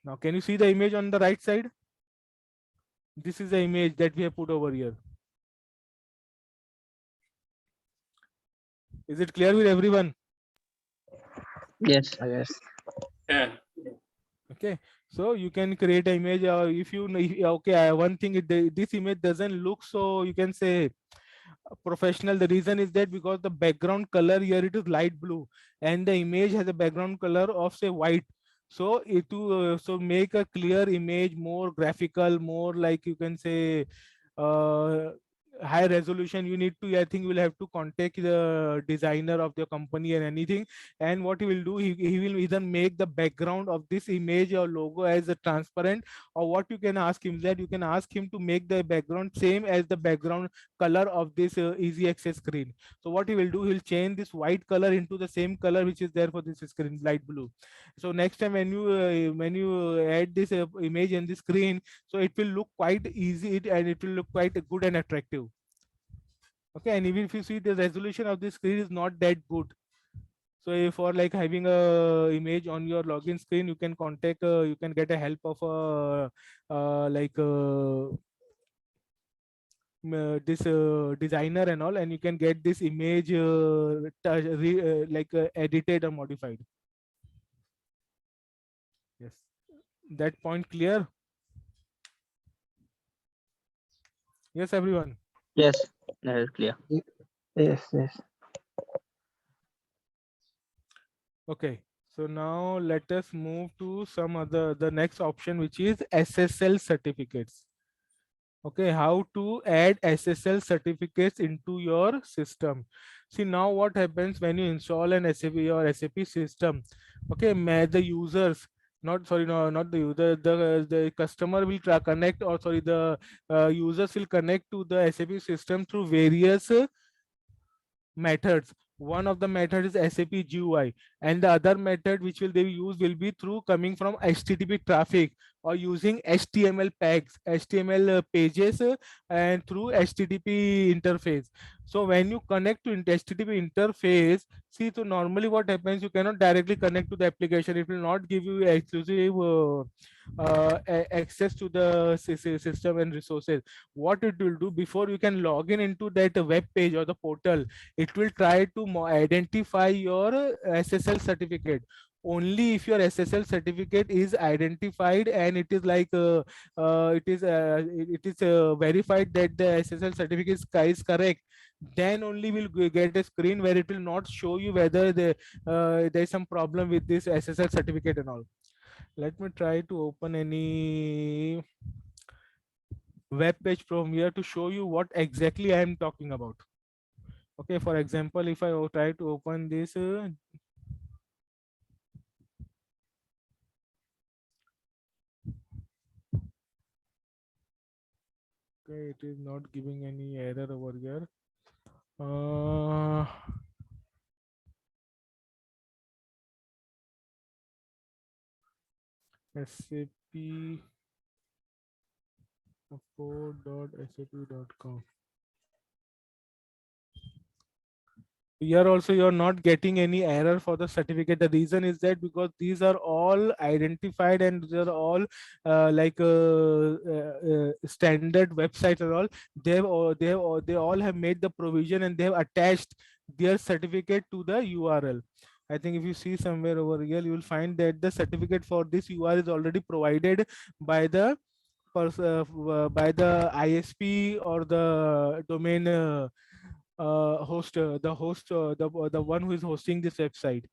Now, can you see the image on the right side? This is the image that we have put over here. Is it clear with everyone? Yes. Yes. Yeah. Okay, so you can create an image. If you okay, one thing, this image doesn't look so, you can say, professional. The reason is that because the background color here, it is light blue and the image has a background color of say white. So it to so make a clear image, more graphical, more like you can say high resolution, you need to, I think you will have to contact the designer of the company and anything. And what he will do, he will either make the background of this image or logo as a transparent, or what you can ask him, that you can ask him to make the background same as the background color of this easy access screen. So what he will do, he'll change this white color into the same color which is there for this screen, light blue. So next time when you add this image in the screen, so it will look quite easy and it will look quite good and attractive. Okay, and even if you see the resolution of the screen is not that good. So if for like having a image on your login screen, you can contact, you can get a help of this designer and all, and you can get this image edited or modified. Yes, that point clear? Yes, everyone. Yes. That is clear. Yes. Yes. Okay, so now let us move to the next option, which is SSL certificates. Okay, how to add SSL certificates into your system. See, now what happens when you install an SAP or SAP system? Okay, the users, not sorry, no, not the user, the customer will connect, or sorry, the users will connect to the SAP system through various methods. One of the method is SAP GUI, and the other method which will they use will be through coming from HTTP traffic or using HTML tags, HTML pages, and through HTTP interface. So when you connect to HTTP interface, see, so normally what happens, you cannot directly connect to the application. It will not give you exclusive access to the system and resources. What it will do, before you can log in into that web page or the portal, it will try to identify your SSL certificate. only if your SSL certificate is identified and it is like it is verified that the SSL certificate is correct, then only we'll get a screen where it will not show you whether there is some problem with this SSL certificate and all. Let me try to open any web page from here to show you what exactly I am talking about. Okay, for example, if I try to open this okay, it is not giving any error over here. SAP support.sap.com. Here also you're not getting any error for the certificate. The reason is that because these are all identified and these are all standard websites and all. They all have made the provision and they have attached their certificate to the URL. I think if you see somewhere over here, you will find that the certificate for this URL is already provided by the ISP or the domain the one who is hosting this website.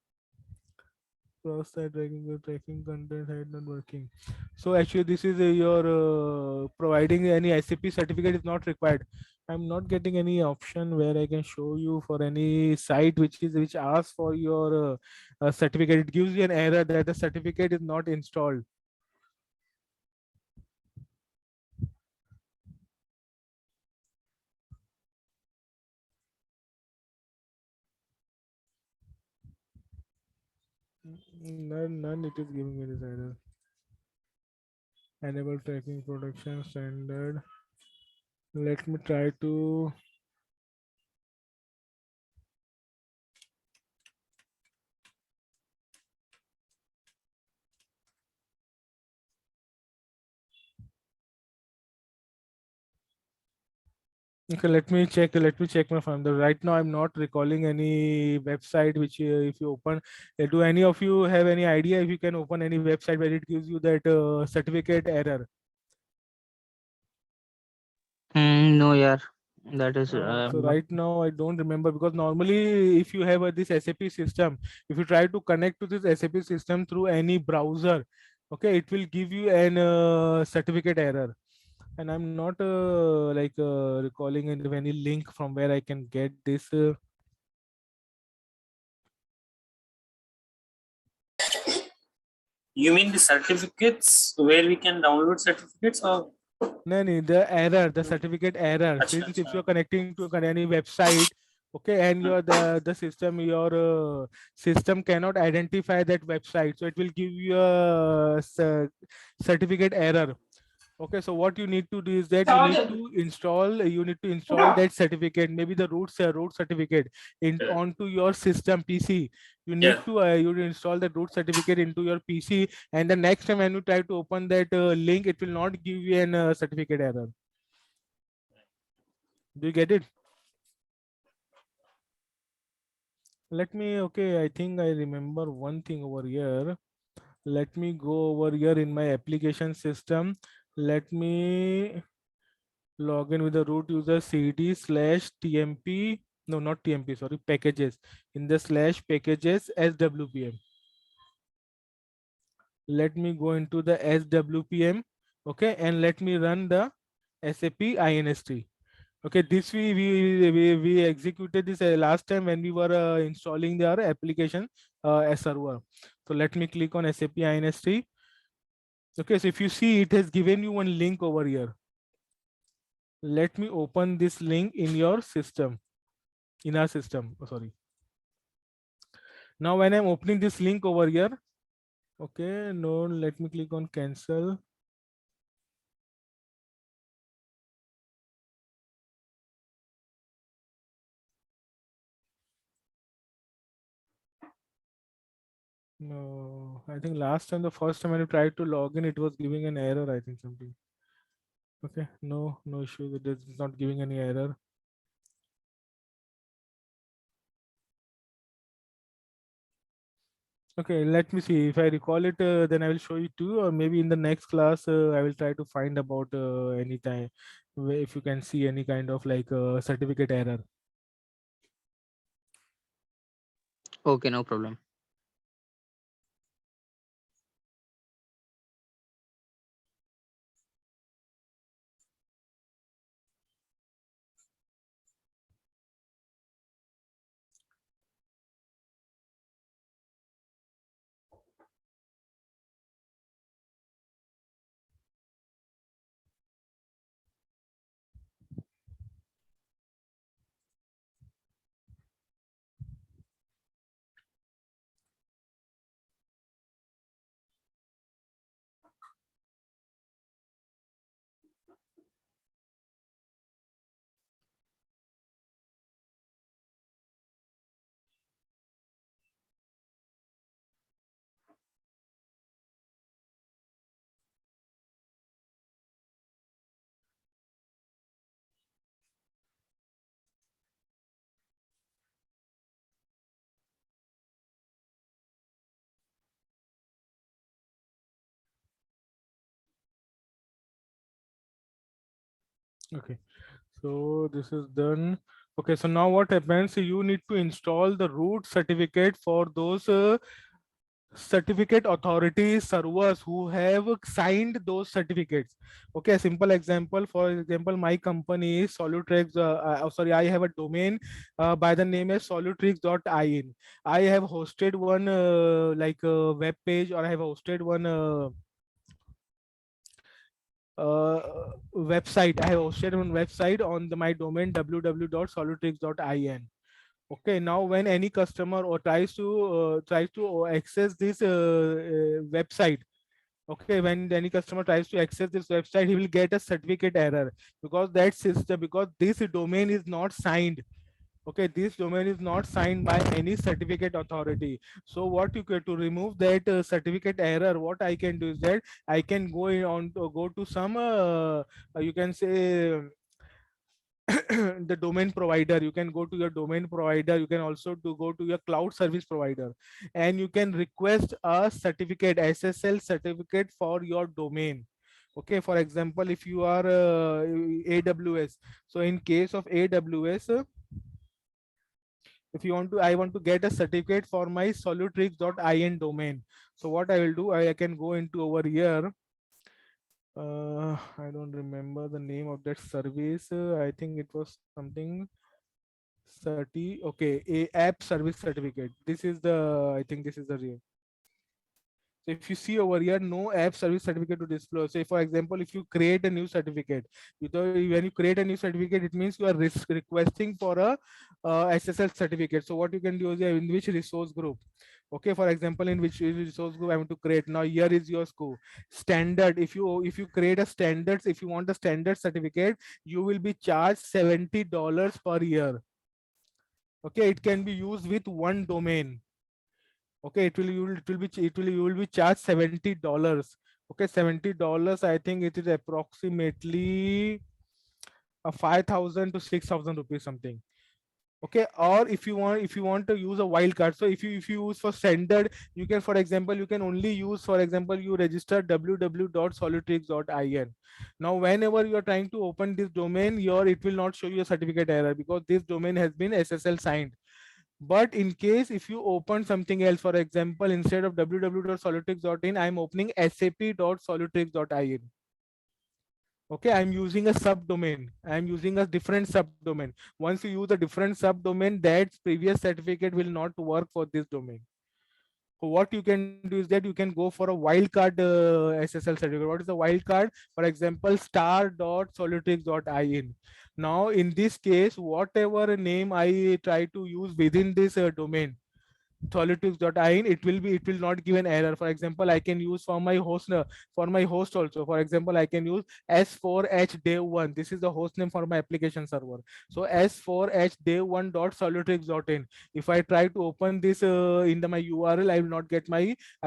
Cross-site tracking content had not working. So actually this is your providing any SAP certificate is not required. I'm not getting any option where I can show you for any site which asks for your certificate. It gives you an error that the certificate is not installed. None it is giving me this error. Enable tracking production standard. Let me try to okay, let me check my phone. Right now I'm not recalling any website which if you open, do any of you have any idea if you can open any website where it gives you that certificate error? No, yeah. That is So right now I don't remember, because normally if you have this SAP system, if you try to connect to this SAP system through any browser, okay, it will give you an certificate error. And I'm not recalling any link from where I can get this. You mean the certificates where we can download certificates, or? No, the error, the certificate error. Achha, Since if achha. you're connecting to any website, okay, and your your system cannot identify that website, so it will give you a certificate error. Okay, so what you need to do is that you need to install that certificate, maybe the root certificate onto your system PC. You need Yeah. to install the root certificate into your PC, and the next time when you try to open that link, it will not give you an certificate error. Do you get it? Let me, okay, I think I remember one thing over here. Let me go over here in my application system. Let me log in with the root user cd/tmp, no, not tmp, sorry, packages, in the /packages swpm. Let me go into the swpm, okay, and let me run the SAP inst. Okay, this we executed this last time when we were installing our application server. So let me click on SAP inst. Okay, so if you see, it has given you one link over here. Let me open this link in your system, in our system. Oh, sorry. Now when I'm opening this link over here, okay, no, let me click on cancel. No, I think last time, the first time when you tried to log in, it was giving an error, I think something. Okay, no issue with this, it's not giving any error. Okay, let me see. If I recall it, then I will show you too, or maybe in the next class, I will try to find about any time if you can see any kind of like certificate error. Okay, no problem. Okay, so this is done. Okay, so now what happens? You need to install the root certificate for those certificate authority servers who have signed those certificates. Okay, a simple example, for example, my company is Solutrix. Sorry, I have a domain by the name as solutrix.in. I have hosted one like web page, or I have hosted one website. I have hosted one website on my domain www.solutrix.in. Okay, now when any customer or tries to access this website, okay, when any customer tries to access this website, he will get a certificate error, because that system, because this domain is not signed. Okay, this domain is not signed by any certificate authority. So what you get to remove that certificate error, what I can do is that I can go to some you can say the domain provider. You can go to your domain provider, you can also go to your cloud service provider, and you can request a certificate, SSL certificate for your domain. Okay, for example, if you are AWS, so in case of AWS, if you want to, I want to get a certificate for my solutrix.in domain. So what I will do, I can go into over here. I don't remember the name of that service. I think it was something okay, a app service certificate. This is the, I think this is the real. So if you see over here, no app service certificate to disclose. Say for example, if you create a new certificate, when you create a new certificate, it means you are requesting for a SSL certificate. So what you can do is, in which resource group. Okay, for example, in which resource group I want to create. Now here is your school standard. If you create a standards, if you want a standard certificate, you will be charged $70 per year. Okay, it can be used with one domain. Okay, you will be charged $70. Okay, $70, I think it is approximately 5,000 to 6,000 rupees something. Okay, or if you want to use a wildcard, so if you use for standard, you can, for example, you can only use, for example, you register www.solutrix.in. Now whenever you are trying to open this domain, it will not show you a certificate error, because this domain has been SSL signed. But in case if you open something else, for example, instead of www.solutrix.in, I'm opening sap.solutrix.in. Okay, I'm using a subdomain. I'm using a different subdomain. Once you use a different subdomain, that previous certificate will not work for this domain. So what you can do is that you can go for a wildcard SSL certificate. What is the wildcard? For example, star.solutrix.in. Now, in this case, whatever name I try to use within this domain, solutrix.in, it will not give an error. For example, I can use for my host also. For example, I can use s4h dev1. This is the host name for my application server. So s4h dev1.solutrix.in. If I try to open this in my URL, I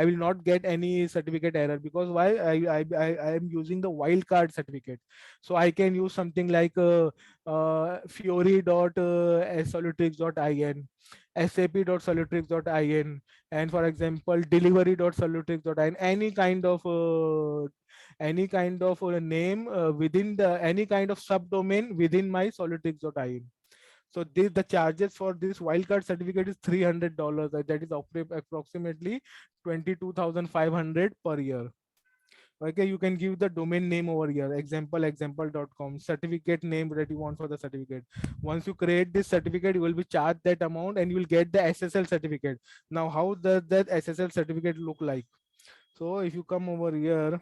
will not get any certificate error, because why? I am using the wildcard certificate. So I can use something like fiori.solutrix.in, sap.solutrix.in, and for example delivery.solutrix.in, any kind of name within the any kind of subdomain within my solutrix.in. So this, the charges for this wildcard certificate is $300. That is approximately 22,500 per year. Okay, you can give the domain name over here, example.com, certificate name that you want for the certificate. Once you create this certificate, you will be charged that amount and you will get the SSL certificate. Now, how does that SSL certificate look like? So if you come over here,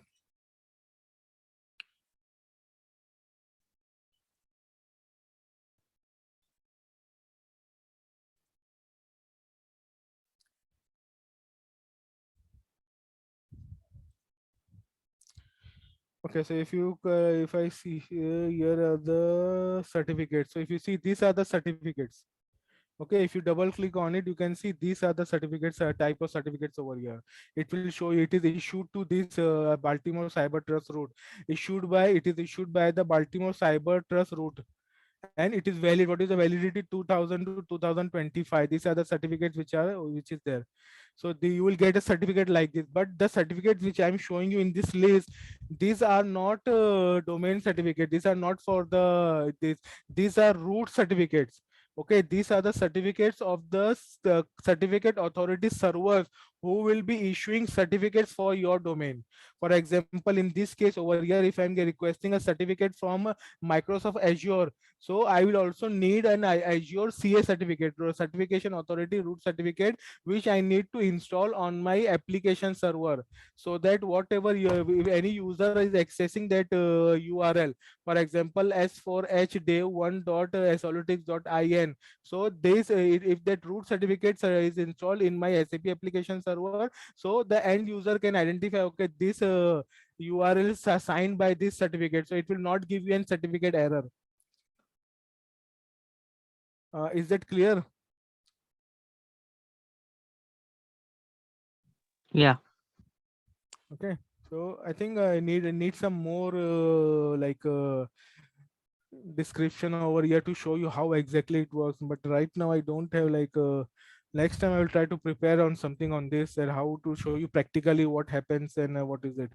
okay, so if I see here are the certificates. So if you see, these are the certificates. Okay, if you double click on it, you can see these are the certificates, type of certificates over here. It will show you it is issued to this Baltimore Cyber Trust root. It is issued by the Baltimore Cyber Trust root, and it is valid. What is the validity? 2000 to 2025. These are the certificates which is there. So you will get a certificate like this. But the certificates which I'm showing you in this list, these are not domain certificate. These are not for the this. These are root certificates. Okay, these are the certificates of the certificate authority servers who will be issuing certificates for your domain. For example, in this case over here, if I'm requesting a certificate from Microsoft Azure, so I will also need an Azure CA certificate, or certification authority root certificate, which I need to install on my application server, so that whatever if any user is accessing that URL, for example s4hdev1.solutrix.in, so this if that root certificate is installed in my SAP application server, so the end user can identify, okay, this URL is assigned by this certificate, so it will not give you a certificate error. Is that clear? Yeah. Okay, so I think I need some more description over here to show you how exactly it works. But right now I don't have next time I will try to prepare on something on this and how to show you practically what happens and what is it.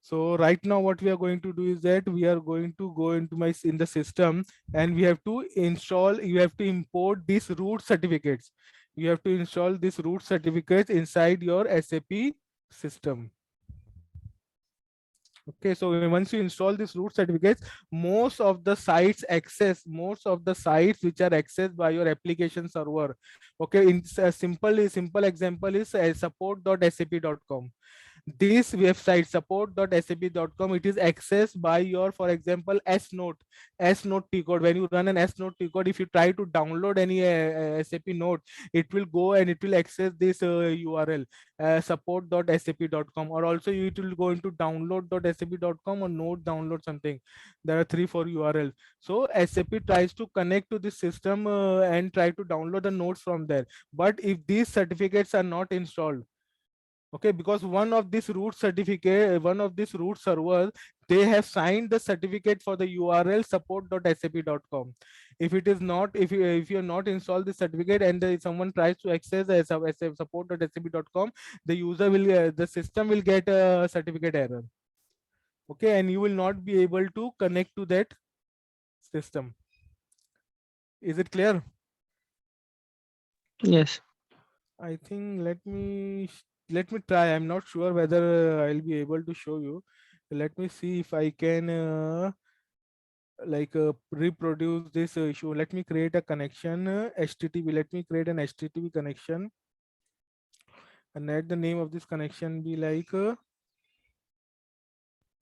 So right now what we are going to do is that we are going to go into in the system, and we have to install, you have to import these root certificates. You have to install these root certificates inside your SAP system. Okay, so once you install these root certificates, most of the sites which are accessed by your application server. Okay, in a simple example is support.sap.com. This website support.sap.com, it is accessed by your, for example, S-Note T code. When you run an S-Note T code, if you try to download any SAP note, it will go and it will access this URL support.sap.com, or also it will go into download.sap.com or node download something. There are 3-4 URLs. So SAP tries to connect to this system and try to download the nodes from there. But if these certificates are not installed, okay, because one of these root servers, they have signed the certificate for the URL support.sap.com. If it is not, if you are not installed the certificate and someone tries to access support.sap.com, the user will the system will get a certificate error. Okay, and you will not be able to connect to that system. Is it clear? Yes. I think let me try. I'm not sure whether I'll be able to show you. Let me see if I can reproduce this issue. Let me create a connection, HTTP. Let me create an HTTP connection, and let the name of this connection be like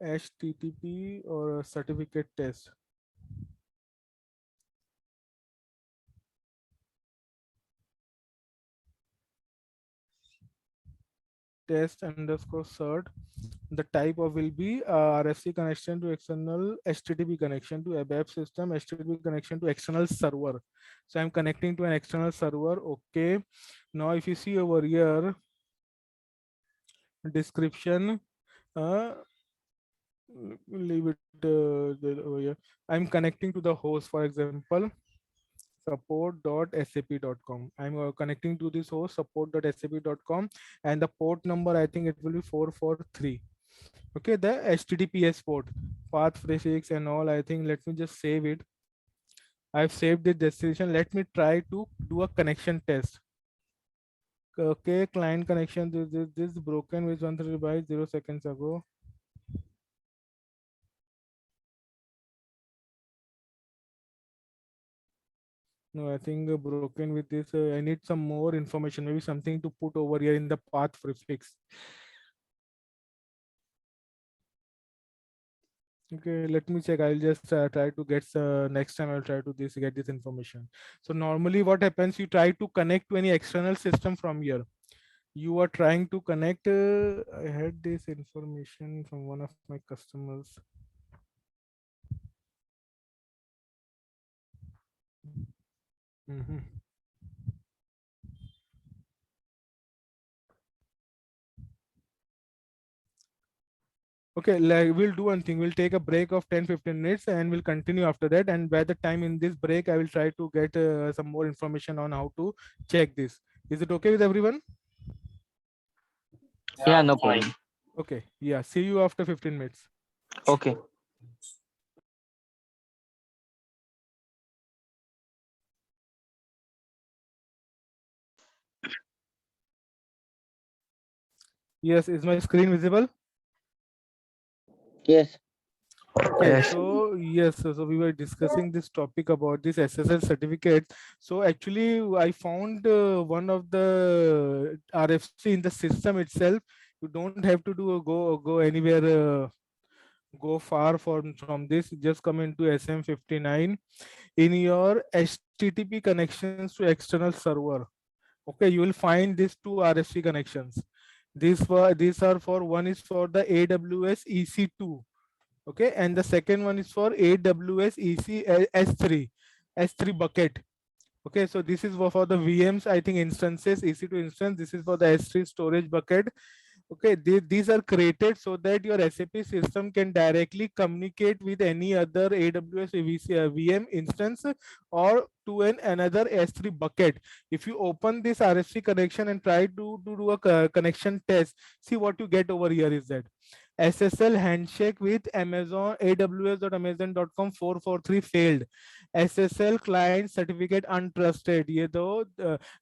HTTP or certificate test. Test underscore cert. The type of will be RFC connection to external, HTTP connection to ABAP system, HTTP connection to external server. So I'm connecting to an external server. Okay, now if you see over here, description, leave it over here. I'm connecting to the host, for example, support.sap.com. I'm connecting to this host support.sap.com, and the port number, I think it will be 443. Okay, the HTTPS port, path prefix and all. I think let me just save it. I've saved the destination. Let me try to do a connection test. Okay, client connection. This broken with 130 bytes 0 seconds ago. No, I think broken with this. I need some more information, maybe something to put over here in the path prefix. Okay, let me check. I'll just try to get next time. I'll try to get this information. So normally, what happens? You try to connect to any external system from here. You are trying to connect. I had this information from one of my customers. Mhm. Okay, like we'll do one thing. We'll take a break of 10-15 minutes and we'll continue after that. And by the time in this break, I will try to get some more information on how to check this. Is it okay with everyone? Yeah, no fine. problem. Okay. Yeah. See you after 15 minutes. Okay. Yes. Is my screen visible? Yes. Okay, Yes. so yes, so we were discussing this topic about this SSL certificate. So actually, I found one of the RFC in the system itself. You don't have to do go anywhere, go far from this. Just come into SM59 in your HTTP connections to external server. Okay, you will find these two RFC connections. These are for, one is for the AWS EC2. Okay, and the second one is for AWS S3 bucket. Okay, so this is for the VMs, I think instances, EC2 instance. This is for the S3 storage bucket. Okay, these are created so that your SAP system can directly communicate with any other AWS VM instance or to another S3 bucket. If you open this RFC connection and try to do a connection test, see what you get over here is that SSL handshake with Amazon aws.amazon.com 443 failed. SSL client certificate untrusted. ये though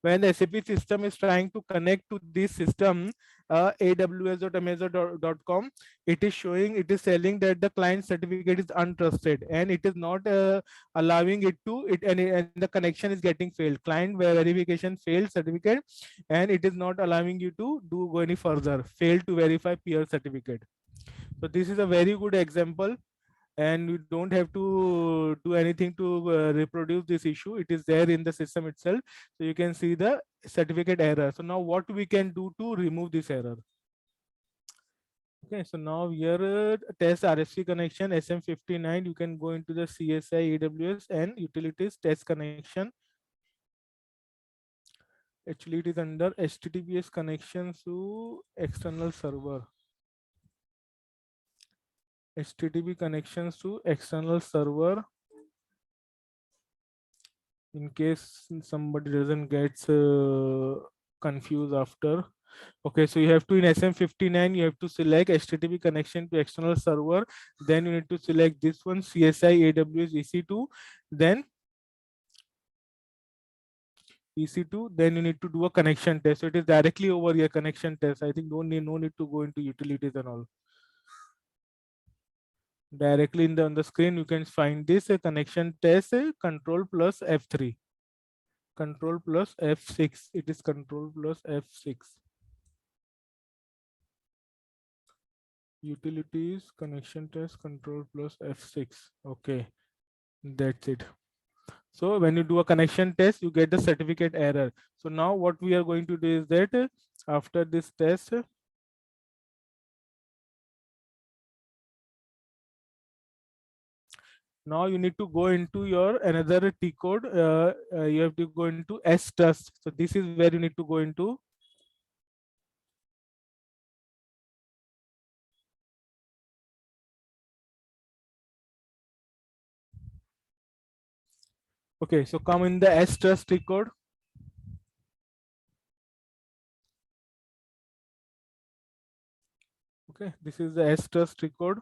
when the SAP system is trying to connect to this system, aws.amazon.com, it is showing, it is telling that the client certificate is untrusted and it is not allowing it to and the connection is getting failed. Client verification failed certificate, and it is not allowing you to go any further. Failed to verify peer certificate. So this is a very good example, and you don't have to do anything to reproduce this issue. It is there in the system itself. So you can see the certificate error. So now what we can do to remove this error? Okay, so now here test RFC connection SM59. You can go into the CSI AWS and utilities test connection. Actually, it is under HTTPS connection to external server. HTTP connections to external server. In case somebody doesn't get confused after. Okay, so you have to, in SM59, you have to select HTTP connection to external server. Then you need to select this one, CSI AWS EC2. Then EC2, then you need to do a connection test. So it is directly over here, connection test. I think no need to go into utilities and all. Directly on the screen, you can find this connection test, control plus F3. Control plus F6. It is control plus F6. Utilities connection test control plus F6. Okay, that's it. So when you do a connection test, you get the certificate error. So now what we are going to do is that after this test, now you need to go into your another T code. You have to go into S test. So this is where you need to go into. Okay, so come in the S-Trust trick code. Okay, this is the S-Trust trick code.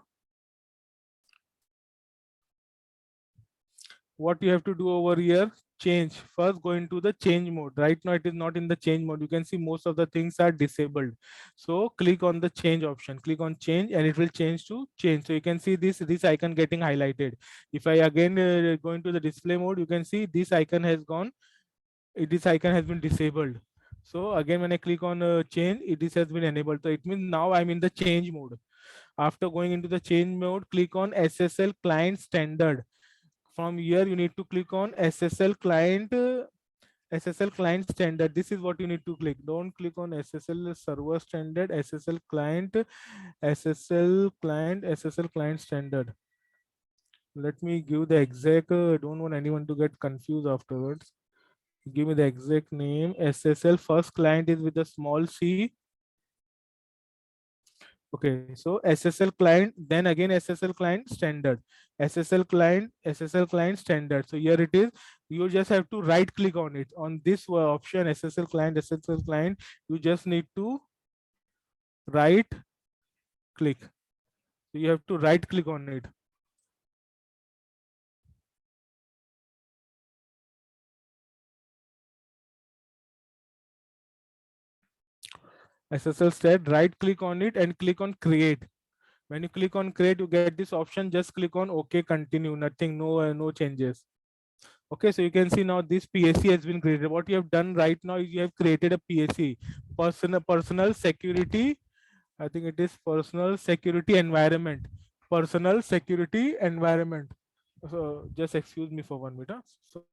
What you have to do over here, change. First go into the change mode. Right now it is not in the change mode. You can see most of the things are disabled. So click on the change option, click on change, and it will change to change. So you can see this icon getting highlighted. If I again go into the display mode, you can see this icon has gone, this icon has been disabled. So again, when I click on change, this has been enabled. So it means now I'm in the change mode. After going into the change mode, click on SSL client standard. From here, you need to click on SSL client, SSL client standard. This is what you need to click. Don't click on SSL server standard, SSL client, SSL client, SSL client standard. Let me give the exact, don't want anyone to get confused afterwards. Give me the exact name. SSL first client is with a small c. Okay, so SSL client, then again SSL client standard, SSL client standard. So here it is. You just have to right click on it, on this option SSL client, SSL client. You just need to right click. So you have to right click on it. SSL stat, right click on it and click on create. When you click on create, you get this option. Just click on OK, continue. Nothing, no changes. Okay, so you can see now this PSC has been created. What you have done right now is you have created a PSC, personal security. I think it is personal security environment. Personal security environment. So just excuse me for 1 minute. So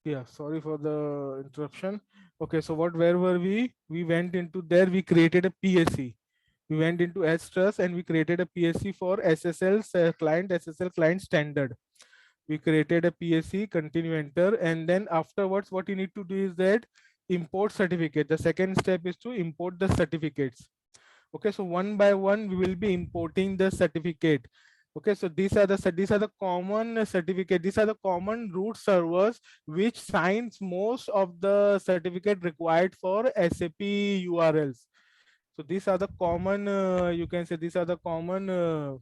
yeah, sorry for the interruption. Okay, so where were we? We went into there, we created a PSC. We went into S-Trust and we created a PSC for SSL client, SSL client standard. We created a PSC, continue, enter, and then afterwards what you need to do is that import certificate. The second step is to import the certificates. Okay, so one by one we will be importing the certificate. Okay, so these are the common certificate. These are the common root servers which signs most of the certificate required for SAP URLs. So these are the common, you can say these are the common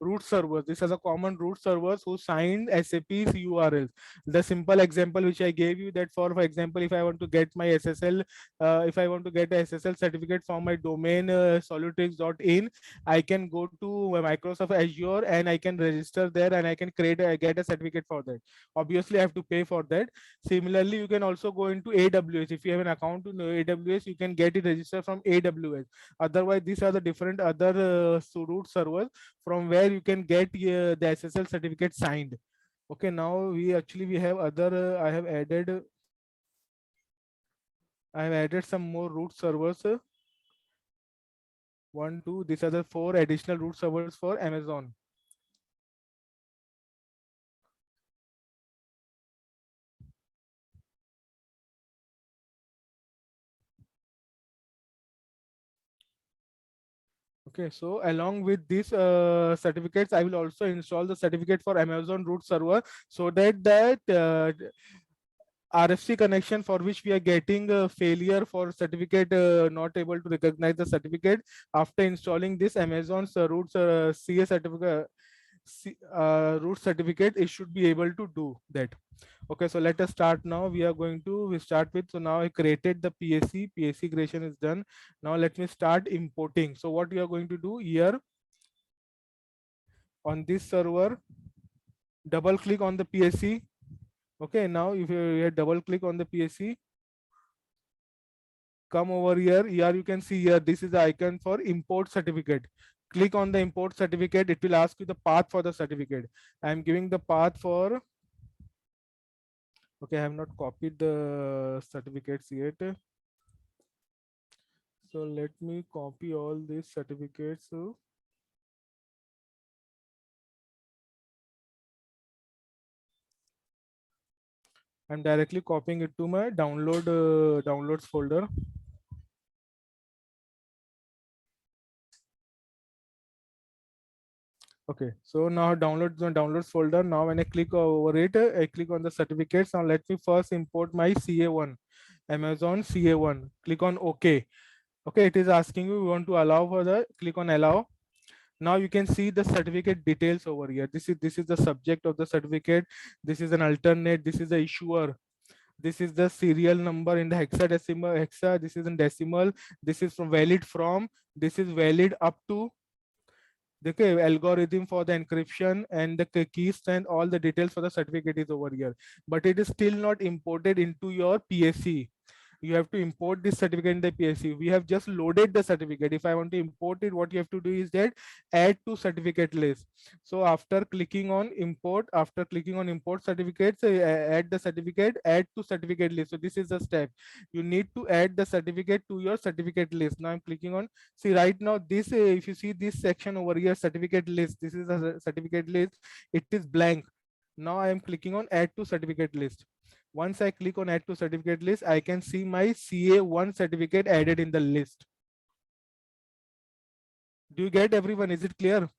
root servers. These are the common root servers who signed SAP's URLs. The simple example which I gave you, that for example, if I want to get my SSL, if I want to get a SSL certificate from my domain solutrix.in, I can go to Microsoft Azure and I can register there and I can get a certificate for that. Obviously, I have to pay for that. Similarly, you can also go into AWS. If you have an account in AWS, you can get it registered from AWS. Otherwise, these are the different other root servers from where you can get the SSL certificate signed. Okay, now we have other, I have added some more root servers. 1, 2, these are the 4 additional root servers for Amazon. Okay, so along with these certificates, I will also install the certificate for Amazon root server, so that RFC connection for which we are getting a failure for certificate not able to recognize the certificate, after installing this Amazon's root CA certificate, root certificate, it should be able to do that. Okay, so let us start now. We start with, so now I created the PSC creation is done. Now let me start importing. So what we are going to do here, on this server, double click on the PSC, Okay, now if you double click on the PSC, come over here. Here you can see here, this is the icon for import certificate. Click on the import certificate. It will ask you the path for the certificate. I am giving the path for, okay, I have not copied the certificates yet. So let me copy all these certificates. So I'm directly copying it to my downloads folder. Okay, so now downloads folder. Now when I click over it, I click on the certificates. Now let me first import my CA1, Amazon CA1. Click on OK. Okay, it is asking you want to allow for the, click on allow. Now you can see the certificate details over here. This is the subject of the certificate. This is an alternate. This is the issuer. This is the serial number in the hexadecimal hexa. This is in decimal. This is from valid from. This is valid up to. Okay, algorithm for the encryption and the key strength, all the details for the certificate is over here, but it is still not imported into your PSC. You have to import this certificate in the PSC. We have just loaded the certificate. If I want to import it, what you have to do is that add to certificate list. So after clicking on import, certificates, add the certificate, add to certificate list. So this is the step. You need to add the certificate to your certificate list. Now I'm clicking on, see right now this, if you see this section over here, certificate list, this is a certificate list, it is blank. Now I am clicking on add to certificate list. Once I click on add to certificate list, I can see my CA1 certificate added in the list. Do you get everyone? Is it clear?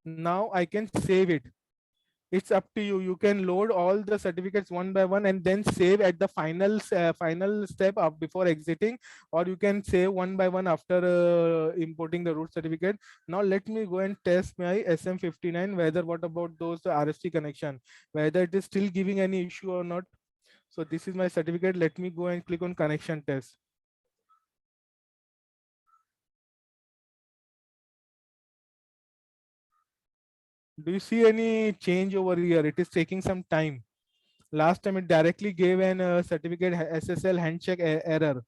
Now I can save it. It's up to you. You can load all the certificates one by one and then save at the final step up before exiting, or you can save one by one after importing the root certificate. Now let me go and test my SM59 whether, what about those RST connection, whether it is still giving any issue or not. So this is my certificate. Let me go and click on connection test. Do you see any change over here? It is taking some time. Last time it directly gave an certificate SSL handshake error.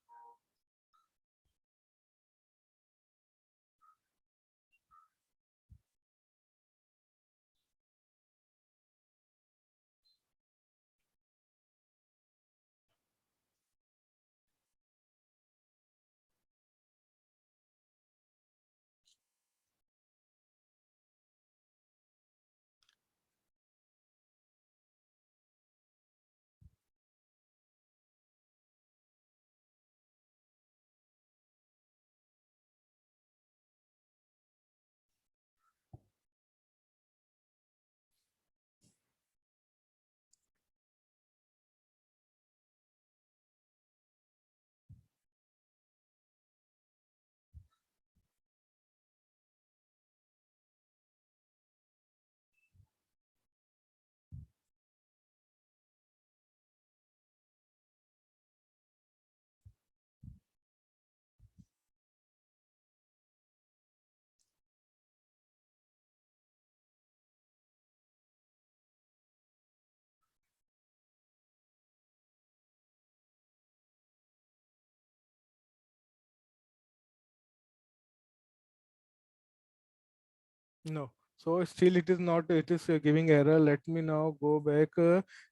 No, so still it is not, it is giving error. Let me now go back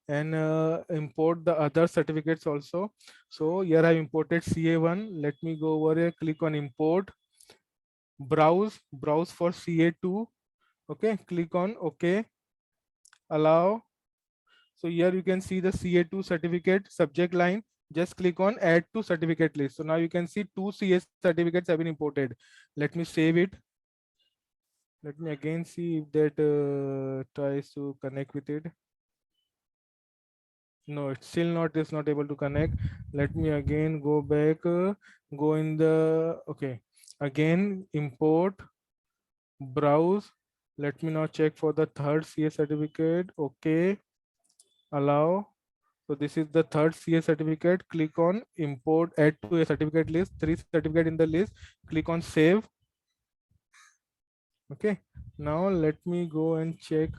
and import the other certificates also. So here I imported CA1. Let me go over here, click on import, browse for CA2. Okay, click on OK, allow. So here you can see the CA2 certificate subject line. Just click on add to certificate list. So now you can see 2 CA certificates have been imported. Let me save it. Let me again see if that tries to connect with it. No, it's still not, is not able to connect. Let me again go back, go in the, okay, again import, browse. Let me now check for the third CA certificate. Okay, allow. So this is the third CA certificate. Click on import, add to a certificate list, 3 certificate in the list. Click on save. Okay, Now let me go and check.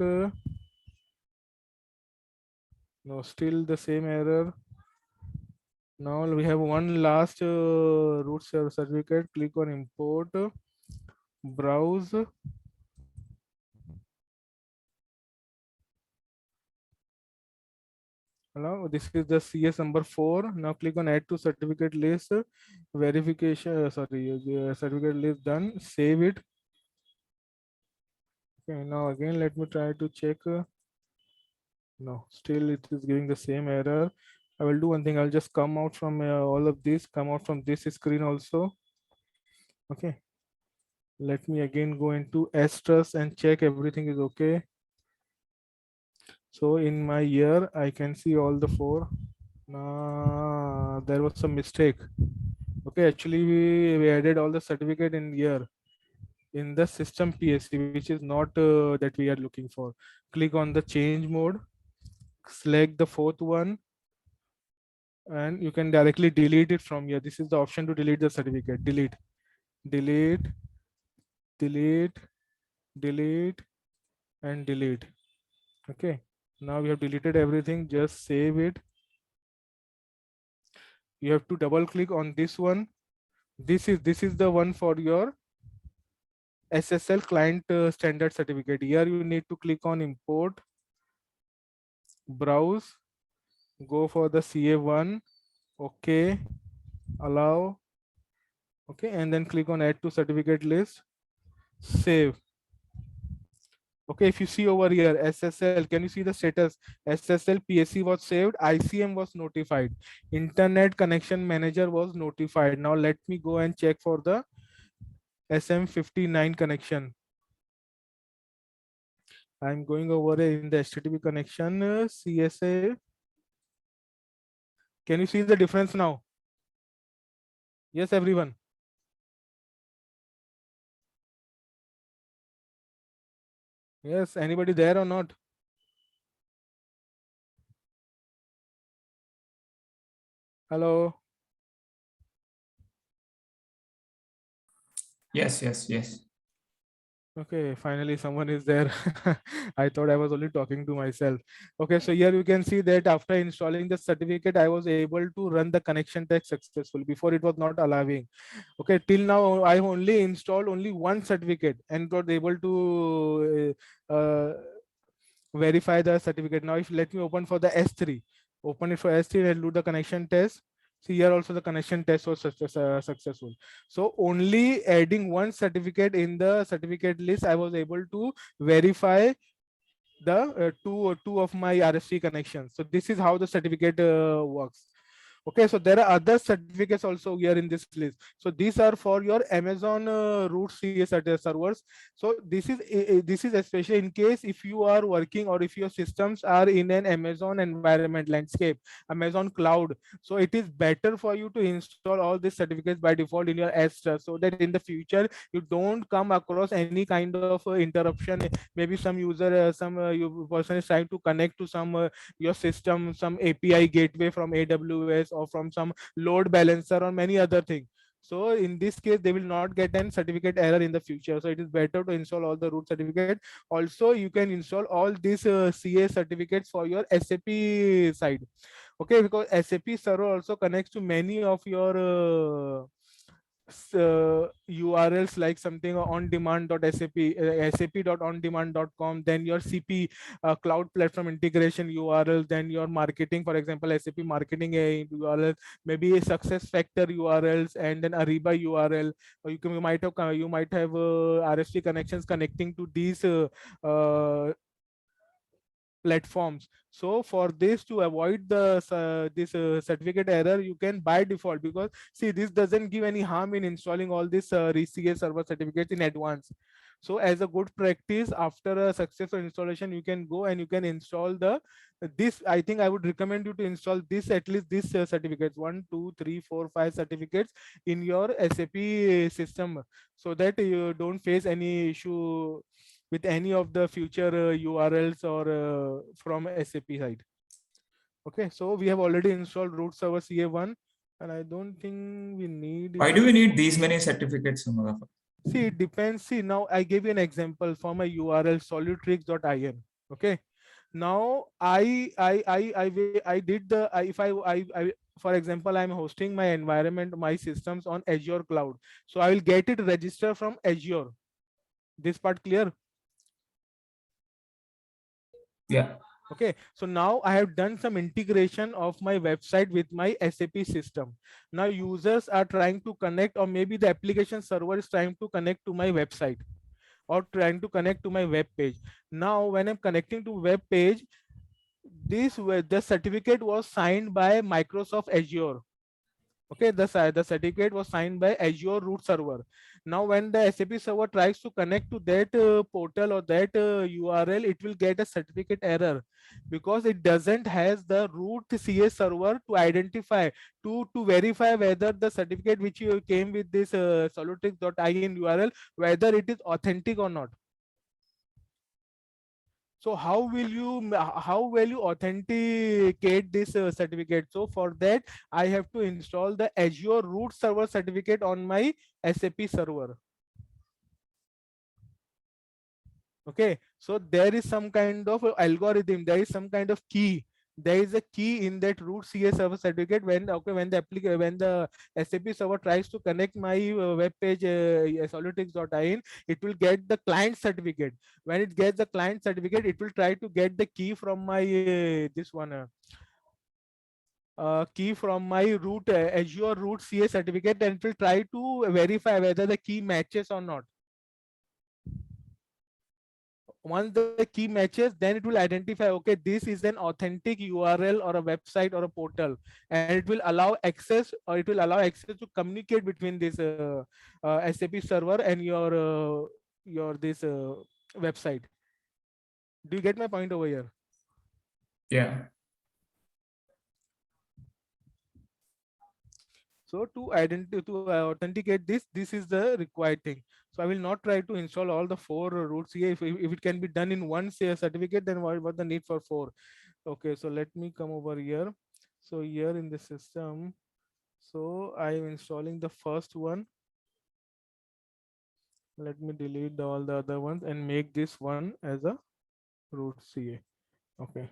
No, still the same error. Now we have one last root server certificate. Click on import, browse. Hello, this is the CS number 4. Now click on add to certificate list. Verification, certificate list done. Save it. Okay, now again let me try to check. No, still it is giving the same error. I will do one thing. I'll just come out from all of this. Come out from this screen also. Okay. Let me again go into S-Trust and check everything is okay. So in my year, I can see all the 4. There was some mistake. Okay, actually we added all the certificate in year in the system PSC, which is not that we are looking for. Click on the change mode, select the 4th one, and you can directly delete it from here. This is the option to delete the certificate. Delete, delete, delete, delete, and delete. Okay, now we have deleted everything. Just save it. You have to double click on this one. This is the one for your SSL client standard certificate. Here you need to click on import, browse, go for the CA1, okay, allow, okay, and then click on add to certificate list, save. Okay, if you see over here, SSL, can you see the status? SSL PSC was saved, ICM was notified, Internet Connection Manager was notified. Now let me go and check for the SM59 connection. I'm going over in the HTTP connection, CSA. Can you see the difference now? Yes, everyone. Yes, anybody there or not? Hello. Yes, yes, yes. Okay, finally someone is there. I thought I was only talking to myself. Okay, so here you can see that after installing the certificate, I was able to run the connection test successfully. Before it was not allowing. Okay, till now I only installed only one certificate and was able to verify the certificate. Now if let me open for the S3, open it for S3 and do the connection test. See here also the connection test was successful. So only adding one certificate in the certificate list, I was able to verify the two of my RFC connections. So this is how the certificate works. Okay, so there are other certificates also here in this list. So these are for your Amazon root CS servers. So this is especially in case if you are working or if your systems are in an Amazon environment landscape, Amazon cloud. So it is better for you to install all these certificates by default in your S-Trust, so that in the future you don't come across any kind of interruption. Maybe some user, you person is trying to connect to some your system, some API gateway from AWS or from some load balancer or many other things. So in this case, they will not get an certificate error in the future. So it is better to install all the root certificate. Also, you can install all these CA certificates for your SAP side. Okay, because SAP server also connects to many of your URLs like something on demand.sap, sap.ondemand.com, then your CP cloud platform integration URL, then your marketing, for example, SAP marketing URL, maybe a success factor URLs, and then Ariba URL. Or you might have RFC connections connecting to these platforms. So for this, to avoid the this certificate error, you can by default, because see, this doesn't give any harm in installing all this CA server certificates in advance. So as a good practice, after a successful installation, you can go and you can install the this. I think I would recommend you to install this, at least this certificates, 1 2 3 4 5 certificates in your SAP system, so that you don't face any issue with any of the future URLs or from SAP side. Okay, so we have already installed root server CA1, and I don't think we need. Why do we need these many certificates, Madhav? See, it depends. See, now I gave you an example for my URL solutrix.in. Okay. Now I did the if I for example I'm hosting my environment, my systems on Azure cloud. So I will get it registered from Azure. This part clear? Yeah. Okay, so now I have done some integration of my website with my SAP system. Now users are trying to connect, or maybe the application server is trying to connect to my website or trying to connect to my web page. Now when I'm connecting to web page, the certificate was signed by Microsoft Azure. Okay, the certificate was signed by Azure root server. Now when the SAP server tries to connect to that portal or that URL, it will get a certificate error because it doesn't has the root CS server to identify, to verify whether the certificate which you came with this solutrix.in URL, whether it is authentic or not. So how will you authenticate this certificate? So for that I have to install the Azure root server certificate on my SAP server. Okay, so there is some kind of algorithm, there is some kind of key, there is a key in that root CS server certificate. When when the SAP server tries to connect my web page solutrix.in, it will get the client certificate. When it gets the client certificate, it will try to get the key from my this one key from my root Azure root CS certificate, and it will try to verify whether the key matches or not. Once the key matches, then it will identify, okay, this is an authentic URL or a website or a portal, and it will allow access, or it will allow access to communicate between this SAP server and your this website. Do you get my point over here? Yeah. So to authenticate this is the required thing. So I will not try to install all the 4 roots here. If it can be done in one certificate, then what the need for 4? Okay, so let me come over here. So here in the system, so I am installing the first one. Let me delete all the other ones and make this one as a root CA. Okay.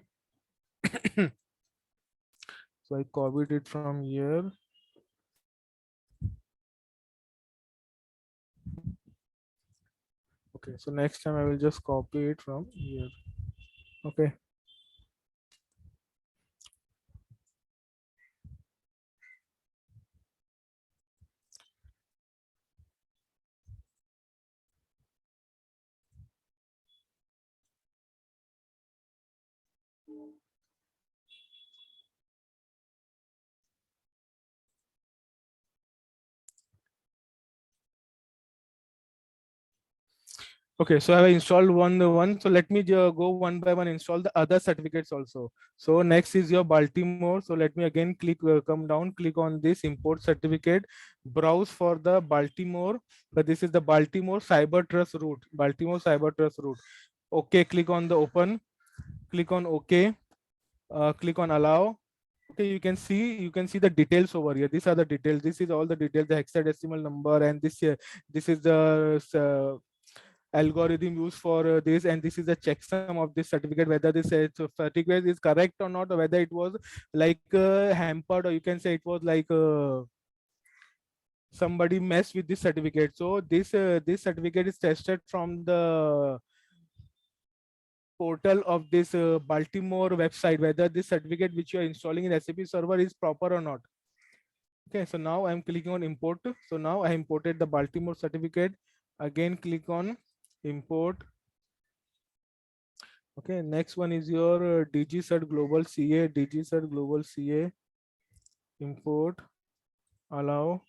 So I copied it from here. Okay, so next time I will just copy it from here. Okay. Okay, so I have installed one. So let me go one by one, install the other certificates also. So next is your Baltimore. So let me again come down, click on this import certificate, browse for the Baltimore. But this is the Baltimore Cyber Trust root, Baltimore Cyber Trust root. Okay, click on the open, click on OK, click on allow. Okay, you can see the details over here. These are the details. This is all the details, the hexadecimal number, and this is the algorithm used for this, and this is the checksum of this certificate, whether this certificate is correct or not, or whether it was like hampered, or you can say it was like somebody messed with this certificate. So this certificate is tested from the portal of this Baltimore website, whether this certificate which you are installing in SAP server is proper or not. Okay, so now I'm clicking on import. So now I imported the Baltimore certificate. Again, click on import. Okay, next one is your DigiCert Global CA, DigiCert Global CA, import, allow.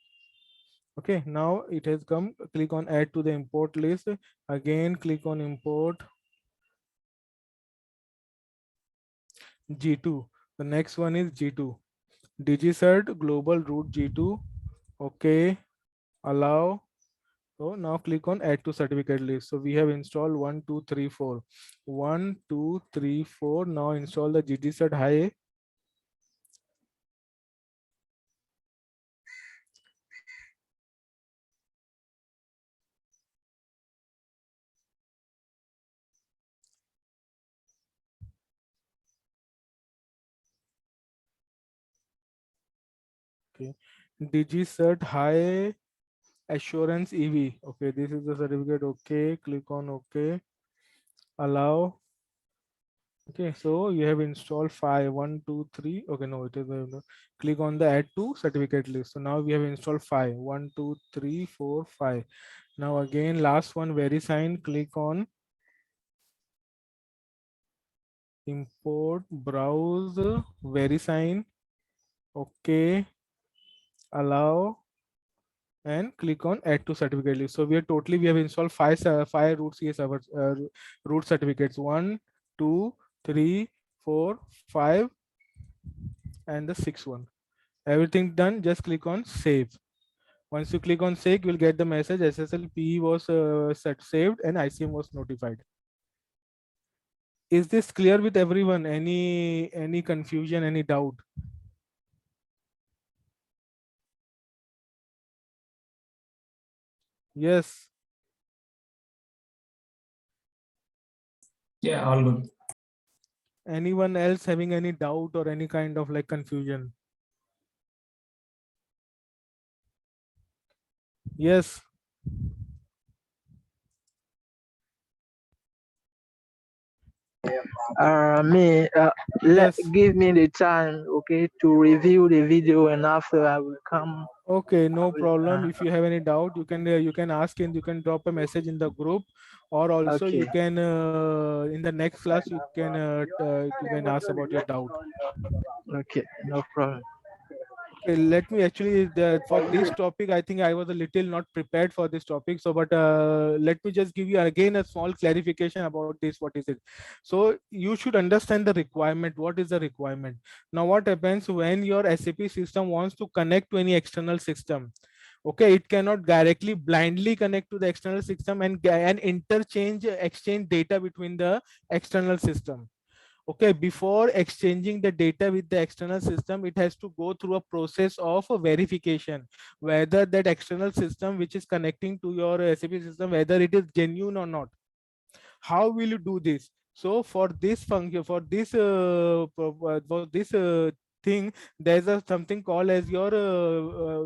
Okay, now it has come. Click on add to the import list. Again, click on import G2. The next one is G2, DigiCert Global Root G2. Okay, allow. So now click on add to certificate list. So we have installed 1, 2, 3, 4. 1, 2, 3, 4. Now install the DigiCert High. Okay. DigiCert High Assurance EV. Okay, this is the certificate. Okay, click on OK. Allow. Okay, so you have installed 5, 1, 2, 3. Okay, no, it is click on the add to certificate list. So now we have installed 5, 1, 2, 3, 4, 5. Now again, last one, VeriSign. Click on import, browse, VeriSign. Okay, allow, and click on add to certificate list. So we have installed five root CS servers, root certificates, 1, 2, 3, 4, 5, and the 6th one. Everything done. Just click on save. Once you click on save, you will get the message SSLP was saved and ICM was notified. Is this clear with everyone? Any confusion, any doubt? Yes. Yeah, all good. Anyone else having any doubt or any kind of like confusion? Yes. Let Yes. give me the time, okay, to review the video, and after I will come. Okay, no problem. If you have any doubt, you can ask and you can drop a message in the group, or also you Okay. can in the next class you can ask about your doubt. Okay, no problem. Okay, let me actually for this topic, I think I was a little not prepared for this topic. So, but let me just give you again a small clarification about this. What is it? So you should understand the requirement. What is the requirement? Now, what happens when your SAP system wants to connect to any external system? Okay, it cannot directly blindly connect to the external system and exchange data between the external system. Okay, before exchanging the data with the external system, it has to go through a process of a verification whether that external system which is connecting to your SAP system, whether it is genuine or not. How will you do this? So for this function, for this thing, there's a something called as your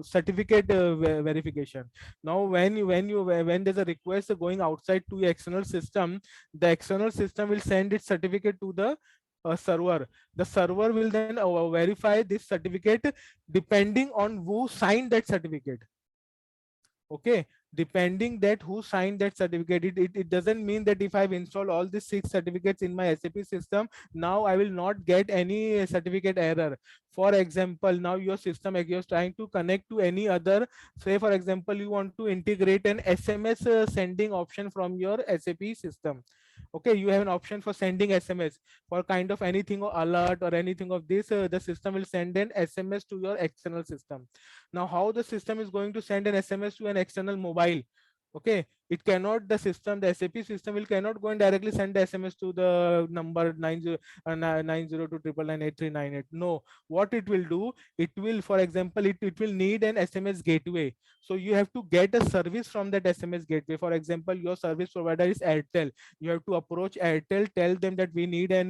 certificate verification. Now when there's a request going outside to your external system, the external system will send its certificate to the server. The server will then verify this certificate depending on who signed that certificate. Okay, depending that who signed that certificate, it doesn't mean that if I've installed all these 6 certificates in my SAP system, now I will not get any certificate error. For example, now your system, you're trying to connect to any other, say for example you want to integrate an SMS sending option from your SAP system. Okay, you have an option for sending SMS for kind of anything or alert or anything of this, the system will send an SMS to your external system. Now how the system is going to send an SMS to an external mobile? Okay, it cannot, the SAP system will cannot go and directly send the SMS to the number 902998838. No, what it will do, it will, for example, it will need an SMS gateway. So you have to get a service from that SMS gateway. For example, your service provider is Airtel. You have to approach Airtel, tell them that we need an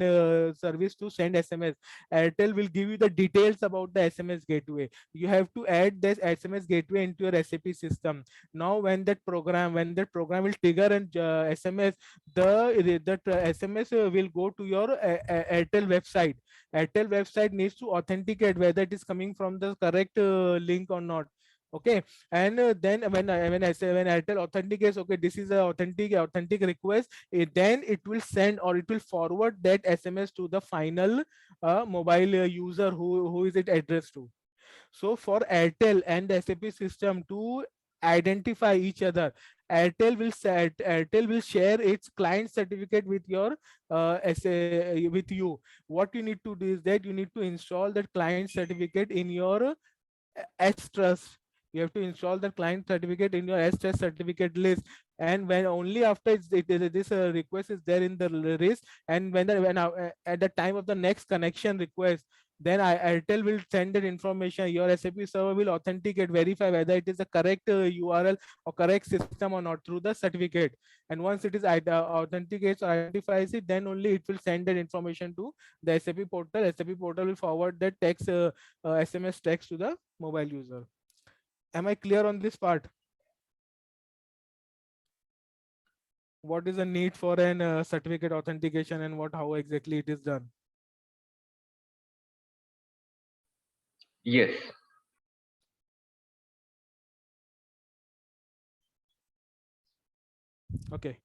service to send SMS. Airtel will give you the details about the SMS gateway. You have to add this SMS gateway into your SAP system. Now when that program will trigger an SMS, that SMS will go to your Airtel website. Airtel website needs to authenticate whether it is coming from the correct link or not. Okay, and then when Airtel authenticates, okay, this is a authentic request, then it will send or it will forward that SMS to the final mobile user who is it addressed to. So for Airtel and the SAP system to identify each other, Airtel will share its client certificate with your with you. What you need to do is that you need to install that client certificate in your S-Trust. You have to install the client certificate in your S-Trust certificate list, and when only after this request is there in the list, and when at the time of the next connection request, then Airtel will send that information. Your SAP server will authenticate, verify whether it is the correct URL or correct system or not through the certificate. And once it is authenticates or identifies it, then only it will send that information to the SAP portal. SAP portal will forward that text SMS text to the mobile user. Am I clear on this part? What is the need for an certificate authentication and how exactly it is done? Yes. Okay.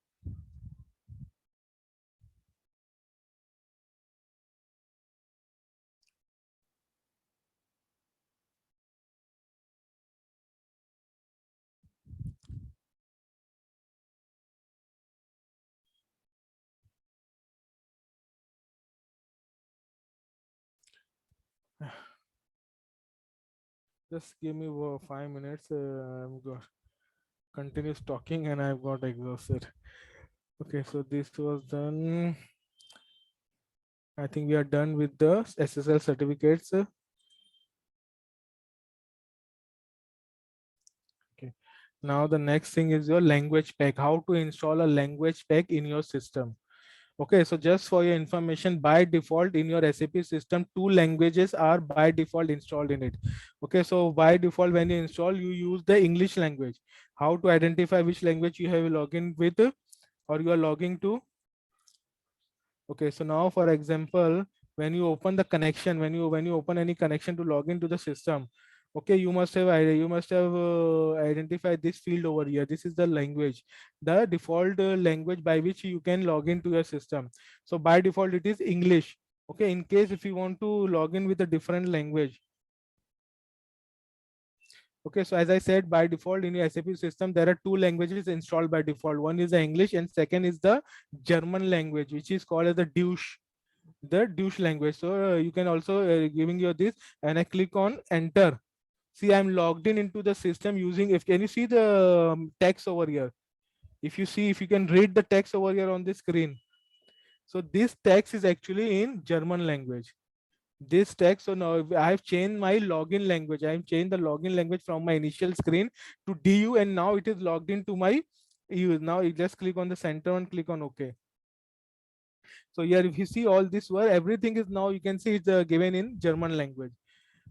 Just give me 5 minutes. I'm got continuous talking and I've got exhausted. Okay, so this was done. I think we are done with the SSL certificates. Okay. Now the next thing is your language pack. How to install a language pack in your system. Okay, so just for your information, by default in your SAP system, 2 languages are by default installed in it. Okay, so by default, when you install, you use the English language. How to identify which language you have login with or you are logging to? Okay, so now for example, when you open the connection, when you open any connection to log into the system, okay, you must have identified this field over here. This is the language, the default language by which you can log into your system. So by default it is English. Okay, in case if you want to log in with a different language. Okay, so as I said, by default in your SAP system, there are 2 languages installed by default. One is the English and second is the German language, which is called as the Deutsch language. So you can also giving you this, and I click on enter. See, I'm logged into the system using, if can you see the text over here? If you can read the text over here on the screen. So this text is actually in German language. This text, so now I have changed my login language. I have changed the login language from my initial screen to DU, and now it is logged into my EU. Now you just click on the center and click on OK. So here, if you see all this word, everything is now you can see it's given in German language.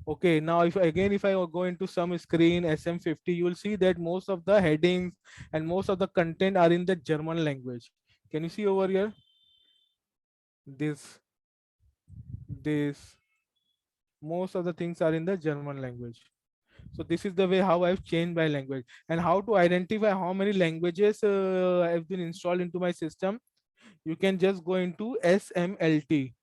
Okay, now if I go into some screen SM50, you will see that most of the headings and most of the content are in the German language. Can you see over here? This most of the things are in the German language. So this is the way how I've changed my language, and how to identify how many languages have been installed into my system. You can just go into SMLT.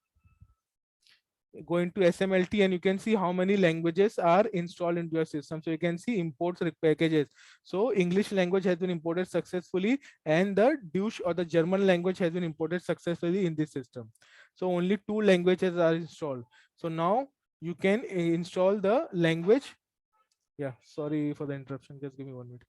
Go into SMLT and you can see how many languages are installed into your system. So you can see imports packages. So English language has been imported successfully, and the Deutsch or the German language has been imported successfully in this system. So only 2 languages are installed. So now you can install the language. Yeah, sorry for the interruption. Just give me 1 minute.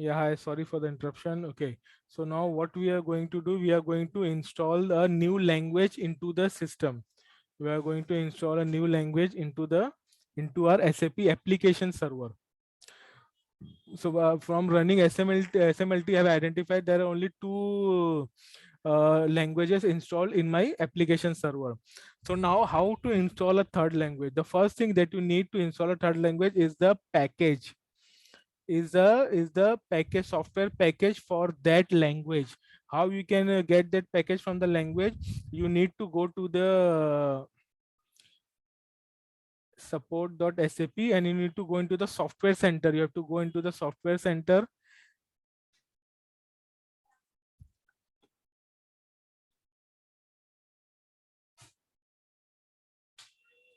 Yeah, hi, sorry for the interruption. Okay, so now what we are going to do, we are going to install a new language into the system. We are going to install a new language into our SAP application server. So from running SMLT, I have identified there are only two languages installed in my application server. So now how to install a third language? The first thing that you need to install a third language is the package. Is the package, software package for that language. How you can get that package from the language? You need to go to the support.sap and you need to go into the software center. You have to go into the software center.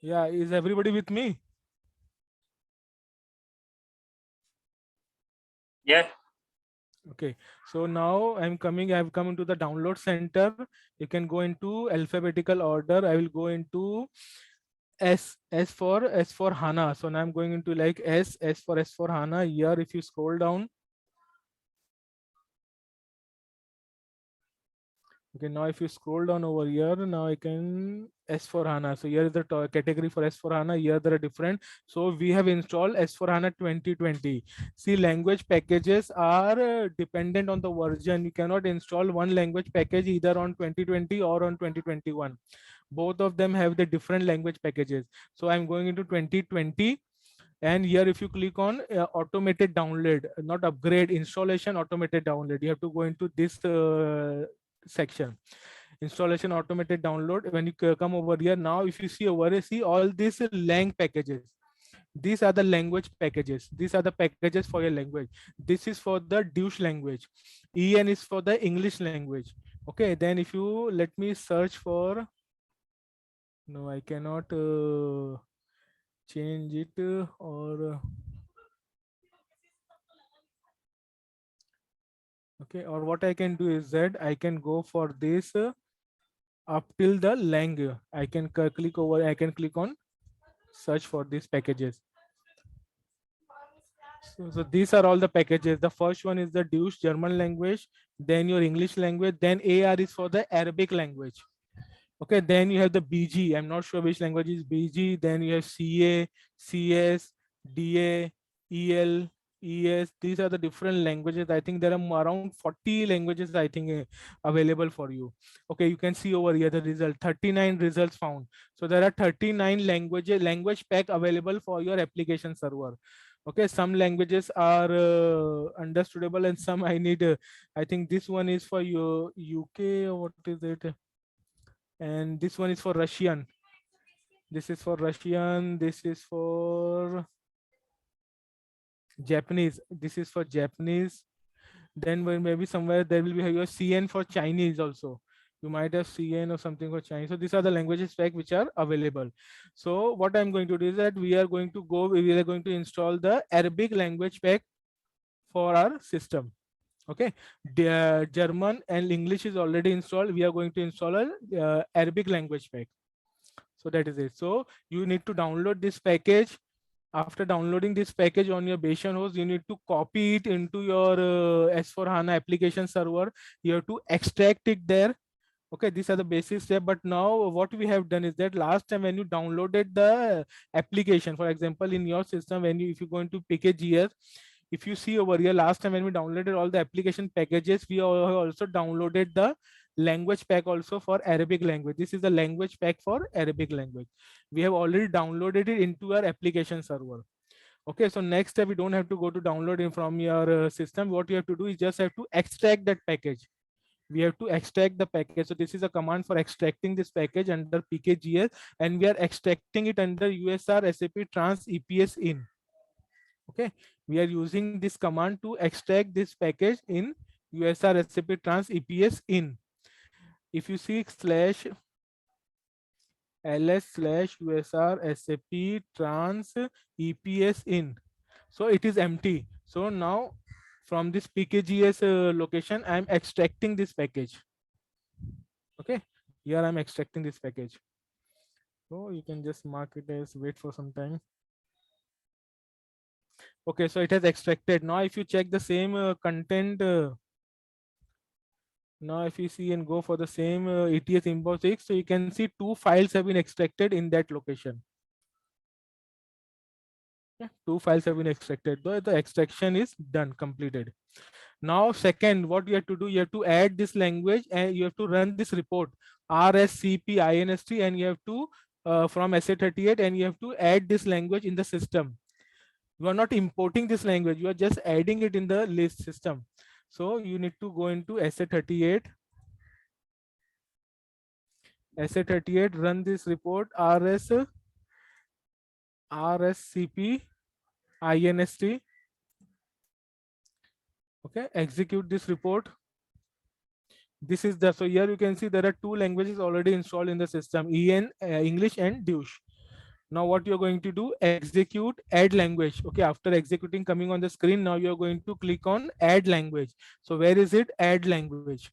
Yeah, is everybody with me? Yeah. Okay, so now I've come into the download center. You can go into alphabetical order. I will go into S for HANA. So now I'm going into like S for HANA. Here, if you scroll down. Okay, now if you scroll down over here, now I can S4 HANA. So here is the category for S4 HANA. Here there are different. So we have installed S4 HANA 2020. See, language packages are dependent on the version. You cannot install one language package either on 2020 or on 2021. Both of them have the different language packages. So I'm going into 2020. And here, if you click on automated download, not upgrade, installation, automated download, you have to go into this section, installation, automated download. When you come over here, now if you see over here, see all these lang packages. These are the language packages. These are the packages for your language. This is for the Deutsch language. En is for the English language. Okay, then if you let me search for, no, I cannot change it or okay, or what I can do is that I can go for this up till the lang. I can click over, I can click on search for these packages. So these are all the packages. The first one is the Deutsch German language, then your English language, then AR is for the Arabic language. Okay, then you have the BG. I'm not sure which language is BG. Then you have CA, CS, DA, EL, ES. These are the different languages. I think there are around 40 languages, I think, available for you. Okay, you can see over here the result, 39 results found. So there are 39 language pack available for your application server. Okay, some languages are understandable and some I need. I think this one is for your UK or what is it? And this one is for Russian. This is for Russian. This is for Japanese. This is for Japanese. Then maybe somewhere there will be your CN for Chinese also. You might have CN or something for Chinese. So these are the languages pack which are available. So what I'm going to do is that we are going to install the Arabic language pack for our system. Okay, the German and English is already installed. We are going to install a Arabic language pack. So that is it. So you need to download this package. After downloading this package on your Bayesian host, you need to copy it into your S4 HANA application server. You have to extract it there. Okay, these are the basic step. But now what we have done is that last time when you downloaded the application, for example, in your system, if you go into PKGS, if you see over here, last time when we downloaded all the application packages, we also downloaded the language pack also for Arabic language. This is the language pack for Arabic language. We have already downloaded it into our application server. Okay, so next step, we don't have to go to download it from your system. What you have to do is just have to extract that package. We have to extract the package. So this is a command for extracting this package under PKGS, and we are extracting it under USR SAP trans EPS in. Okay, we are using this command to extract this package in USR SAP trans EPS in. If you see /ls/USR SAP trans EPS in, so it is empty. So now from this PKGS location, I'm extracting this package. Okay, here I'm extracting this package. So you can just mark it as wait for some time. Okay, so it has extracted. Now if you check the same content, now if you see and go for the same ETS import 6, so you can see 2 files have been extracted in that location. Yeah, 2 files have been extracted. The extraction is done, completed. Now, second, what you have to do, you have to add this language and you have to run this report RSCP-INST, and you have to from SA38, and you have to add this language in the system. You are not importing this language, you are just adding it in the list system. So you need to go into SA38, run this report RSCP-INST. Okay, execute this report. This is the, so here you can see there are 2 languages already installed in the system, English and Deutsch. Now what you're going to do, execute add language. Okay, after executing, coming on the screen, now you're going to click on add language. So where is it? Add language.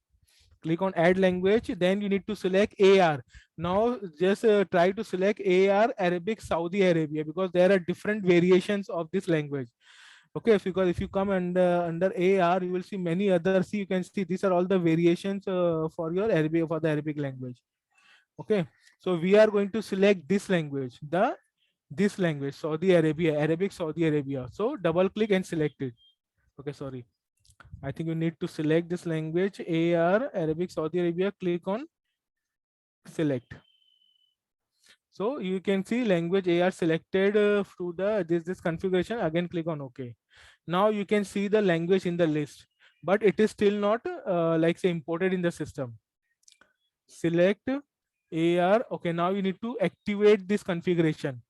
Click on add language, then you need to select AR. Now just try to select AR Arabic Saudi Arabia, because there are different variations of this language. Okay, because if you come under AR, you will see many other. See, you can see these are all the variations for your Arabic, for the Arabic language. Okay, so we are going to select this language, this language, Saudi Arabia, Arabic Saudi Arabia. So double click and select it. Okay, sorry, I think you need to select this language, AR Arabic Saudi Arabia. Click on select. So you can see language AR selected through the this configuration. Again, click on OK. Now you can see the language in the list, but it is still not like say imported in the system. Select AR. Okay, now you need to activate this configuration.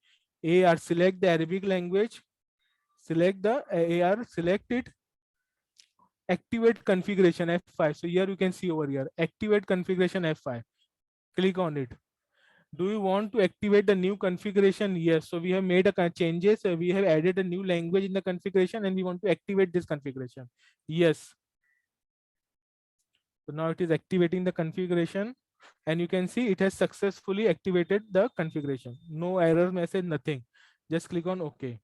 AR, select the Arabic language, select the AR, select it, activate configuration F5. So here you can see over here, activate configuration F5. Click on it. Do you want to activate the new configuration? Yes. So we have made a changes. We have added a new language in the configuration and we want to activate this configuration. Yes. So now it is activating the configuration, and you can see it has successfully activated the configuration. No error message, nothing. Just click on OK.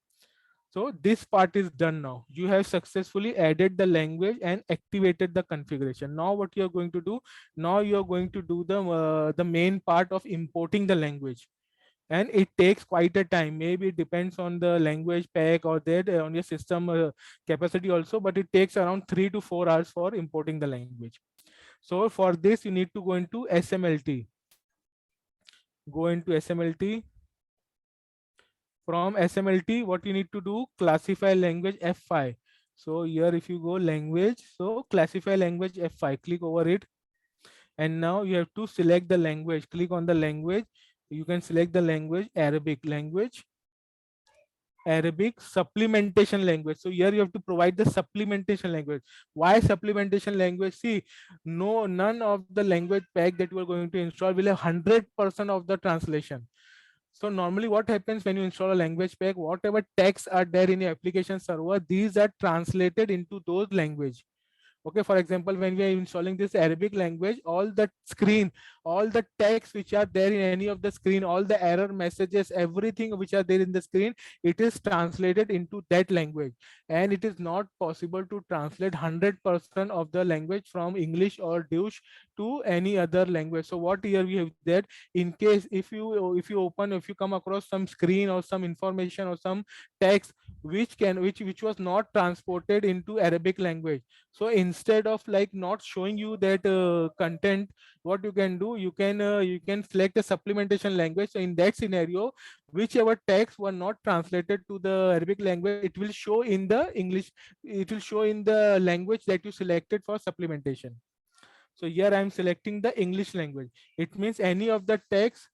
So this part is done now. You have successfully added the language and activated the configuration. Now what you are going to do? Now you are going to do the main part of importing the language, and it takes quite a time. Maybe it depends on the language pack or that on your system capacity also, but it takes around 3 to 4 hours for importing the language. So for this, you need to go into SMLT. Go into SMLT. From SMLT, what you need to do, classify language F5. So here if you go language, so classify language F5, click over it. And now you have to select the language. Click on the language. You can select the language, Arabic language, Arabic supplementation language. So here you have to provide the supplementation language. Why supplementation language? See, none of the language pack that you are going to install will have 100% of the translation. So normally what happens when you install a language pack, whatever texts are there in your application server, these are translated into those language. Okay, for example, when we are installing this Arabic language, all the screen, all the text which are there in any of the screen, all the error messages, everything which are there in the screen, it is translated into that language. And it is not possible to translate 100% of the language from English or Deutsch to any other language. So what here we have that, in case if you open, if you come across some screen or some information or some text which was not transported into Arabic language, so instead of like not showing you that content, what you can do, you can select a supplementation language. So in that scenario, whichever text were not translated to the Arabic language, it will show in the English, it will show in the language that you selected for supplementation. So here I am selecting the English language. It means any of the text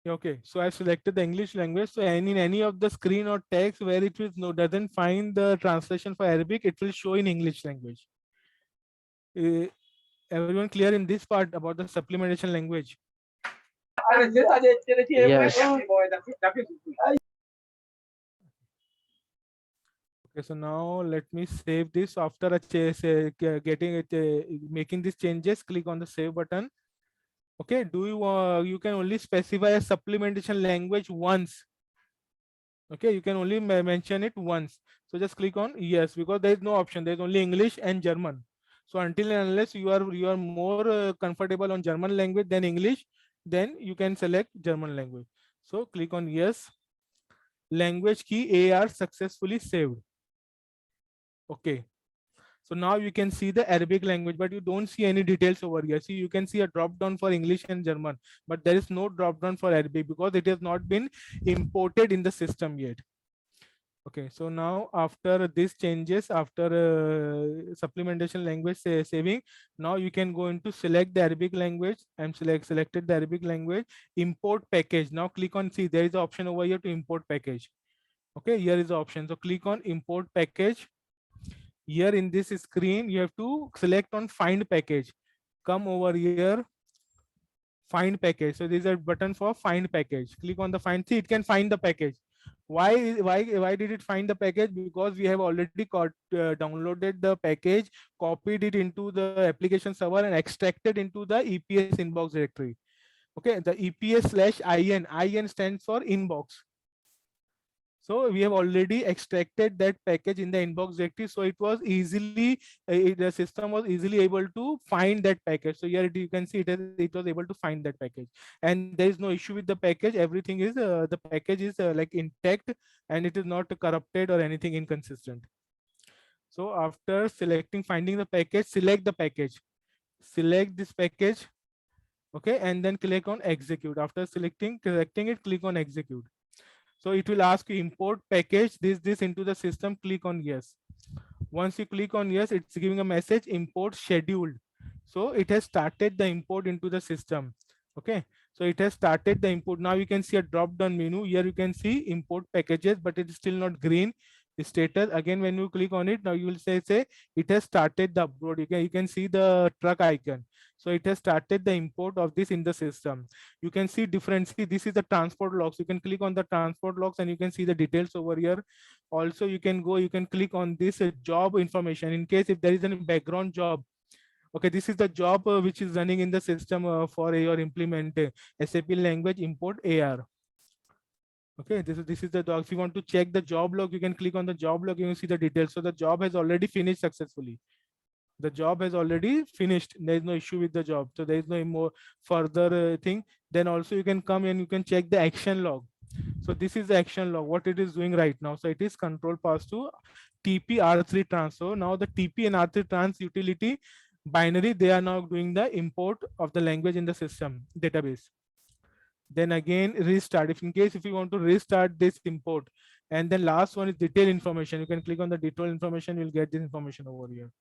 Okay, so I selected the English language. So in any of the screen or text where it is no doesn't find the translation for Arabic, it will show in English language. Everyone clear in this part about the supplementation language? Yes. Okay, so now let me save this. After getting it, making these changes, click on the save button. Okay, do you can only specify a supplementation language once. Okay, you can only mention it once. So just click on yes, because there is no option. There is only English and German. So until and unless you are more comfortable on German language than English, then you can select German language. So click on yes. Language key AR successfully saved. Okay. So now you can see the Arabic language, but you don't see any details over here. See, you can see a drop down for English and German, but there is no drop down for Arabic because it has not been imported in the system yet. Okay, so now after these changes, after supplementation language saving, now you can go into select the Arabic language. I'm selected the Arabic language, import package. Now click on, see there is an option over here to import package. Okay, here is the option. So click on import package. Here in this screen, you have to select on find package. Come over here, find package. So there is a button for find package. Click on the find. See, it can find the package. Why did it find the package? Because we have already downloaded the package, copied it into the application server and extracted into the EPS inbox directory. Okay, the EPS/IN stands for inbox. So we have already extracted that package in the inbox directory. So it was easily, the system was easily able to find that package. So here you can see it was able to find that package. And there is no issue with the package. Everything is, the package is like intact and it is not corrupted or anything inconsistent. So after finding the package, select the package. Select this package. Okay, and then click on execute. After selecting it, click on execute. So it will ask you import package this into the system. Click on yes. Once you click on yes, it's giving a message import scheduled. So it has started the import into the system. Okay, so it has started the import. Now you can see a drop down menu. Here you can see import packages, but it is still not green status. Again, when you click on it, now you will say it has started the upload. You can see the truck icon. So it has started the import of this in the system. You can see different. See, this is the transport logs. You can click on the transport logs and you can see the details over here. Also, you can click on this job information in case if there is a background job. Okay, this is the job which is running in the system for your implement SAP language import AR. Okay, this is the dog. If you want to check the job log, you can click on the job log. You can see the details. So the job has already finished successfully. The job has already finished. There is no issue with the job. So there is no more further thing. Then also you can come and you can check the action log. So this is the action log, what it is doing right now. So it is control pass to TP R3 trans. So now the TP and R3 trans utility binary, they are now doing the import of the language in the system database. Then again restart. If in case if you want to restart this import, and then last one is detail information. You can click on the detail information. You'll get this information over here.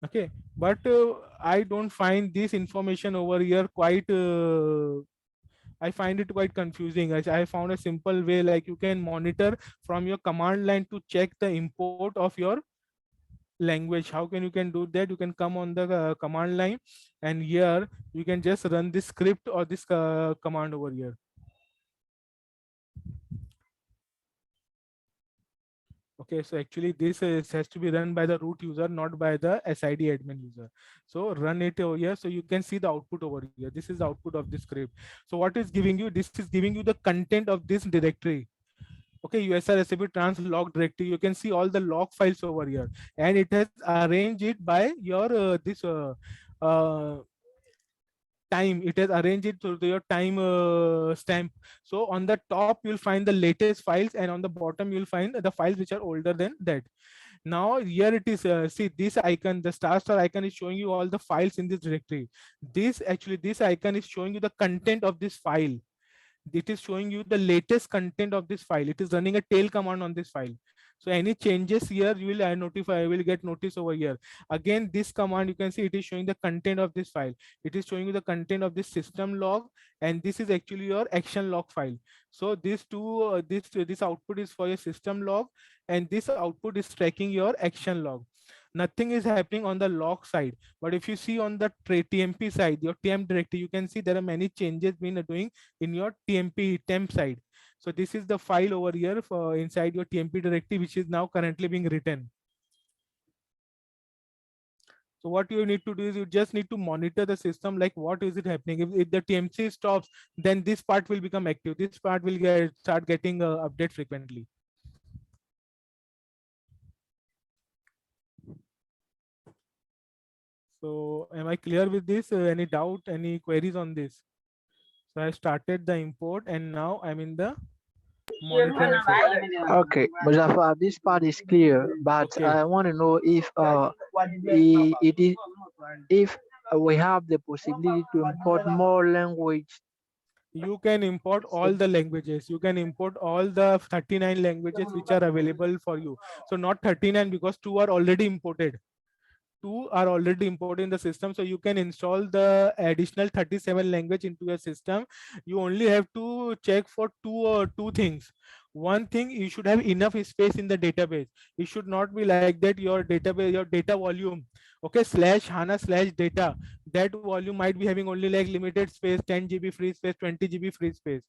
Okay, but I don't find this information over here quite. I find it quite confusing. I found a simple way, like you can monitor from your command line to check the import of your language. How can you do that? You can come on the command line, and here you can just run this script or this command over here. Okay, so actually this has to be run by the root user, not by the SID admin user. So run it over here so you can see the output over here. This is the output of this script. So what is giving you? This is giving you the content of this directory. Okay, USR SAP trans log directory. You can see all the log files over here, and it has arranged it by your time. It has arranged it to your time stamp. So on the top you'll find the latest files, and on the bottom you'll find the files which are older than that. Now here it is, see this icon, the star icon is showing you all the files in this directory. This icon is showing you the content of this file. It is showing you the latest content of this file. It is running a tail command on this file. So any changes here, you will notify, will get notice over here. Again, this command, you can see it is showing the content of this file. It is showing you the content of this system log, and this is actually your action log file. So these two, this output is for your system log, and this output is tracking your action log. Nothing is happening on the log side, but if you see on the TMP side, your TM directory, you can see there are many changes been doing in your TMP temp side. So this is the file over here for inside your TMP directory, which is now currently being written. So what you need to do is you just need to monitor the system, like what is it happening. If the TMC stops, then this part will become active. This part will start getting update frequently. So am I clear with this? Any doubt, any queries on this? So I started the import and now I'm in the monitoring phase. Okay, Muzaffar, this part is clear, but Okay. I want to know if it is if we have the possibility to import more language. You can import all the languages. You can import all the 39 languages which are available for you. So not 39, because 2 are already imported. 2 are already imported in the system, so you can install the additional 37 language into your system. You only have to check for two things. One thing, you should have enough space in the database. It should not be like that your database, your data volume, okay, slash HANA slash data, that volume might be having only like limited space, 10 GB free space, 20 GB free space.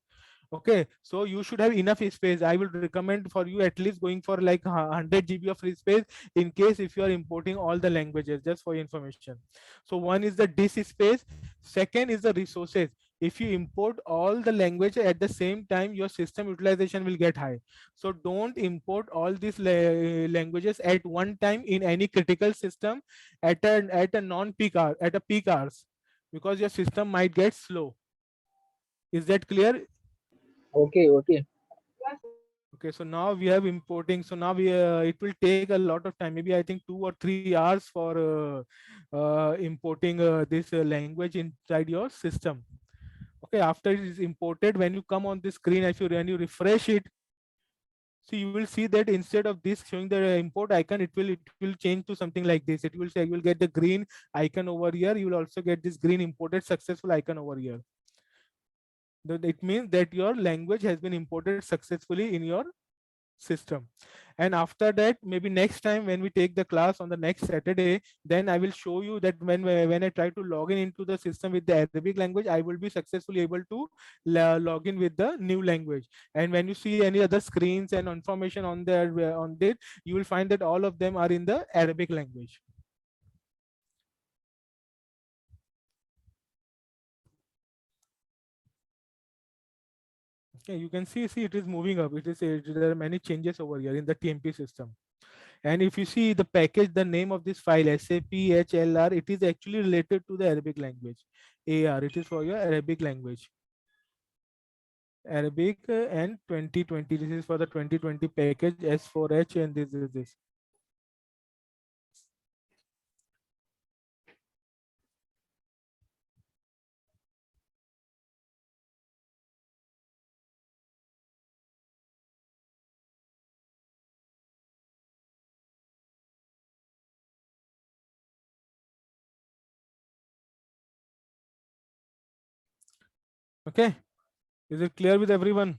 Okay, so you should have enough space. I will recommend for you at least going for like 100 GB of free space, in case if you are importing all the languages, just for your information. So one is the disk space, second is the resources. If you import all the language at the same time, your system utilization will get high. So don't import all these languages at one time in any critical system at a non-peak hour, at a peak hours, because your system might get slow. Is that clear? Okay, okay. Okay, so now we have importing. So now we it will take a lot of time. Maybe I think 2 or 3 hours for importing this language inside your system. Okay, after it is imported, when you come on the screen, if you when you refresh it, so you will see that instead of this showing the import icon, it will change to something like this. It will say you will get the green icon over here. You will also get this green imported successful icon over here. It means that your language has been imported successfully in your system. And after that, maybe next time when we take the class on the next Saturday, then I will show you that when I try to log in into the system with the Arabic language, I will be successfully able to log in with the new language. And when you see any other screens and information on there on it, you will find that all of them are in the Arabic language. Okay, you can see it is moving up. There are many changes over here in the TMP system. And if you see the package, the name of this file, SAPHLR, it is actually related to the Arabic language. AR, it is for your Arabic language. Arabic and 2020, this is for the 2020 package S4H, and this is this. Okay, is it clear with everyone?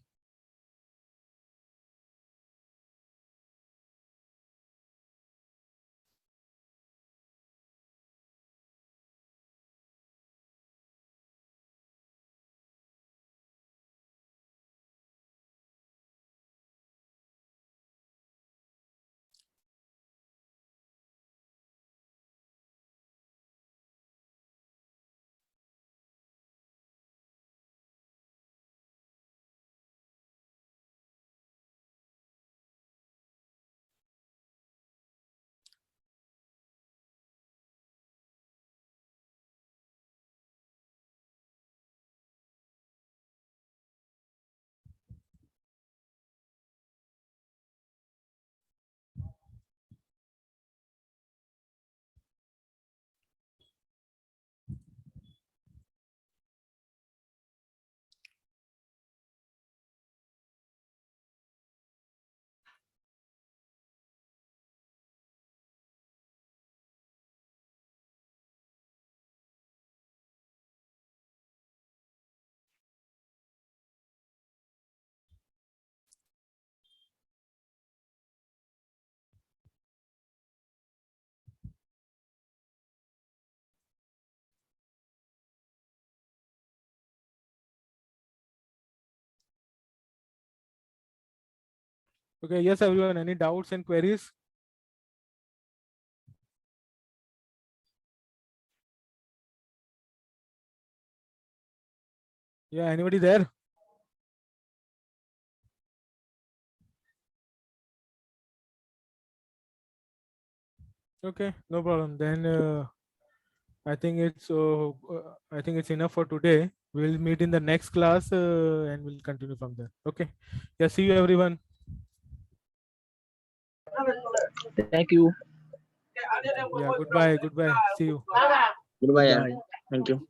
Okay, yes, everyone, any doubts and queries? Yeah, anybody there? Okay, no problem. Then I think it's enough for today. We'll meet in the next class and we'll continue from there. Okay. Yeah, see you everyone. Thank you. Yeah, goodbye. Goodbye. See you. Goodbye. Bye. Thank you.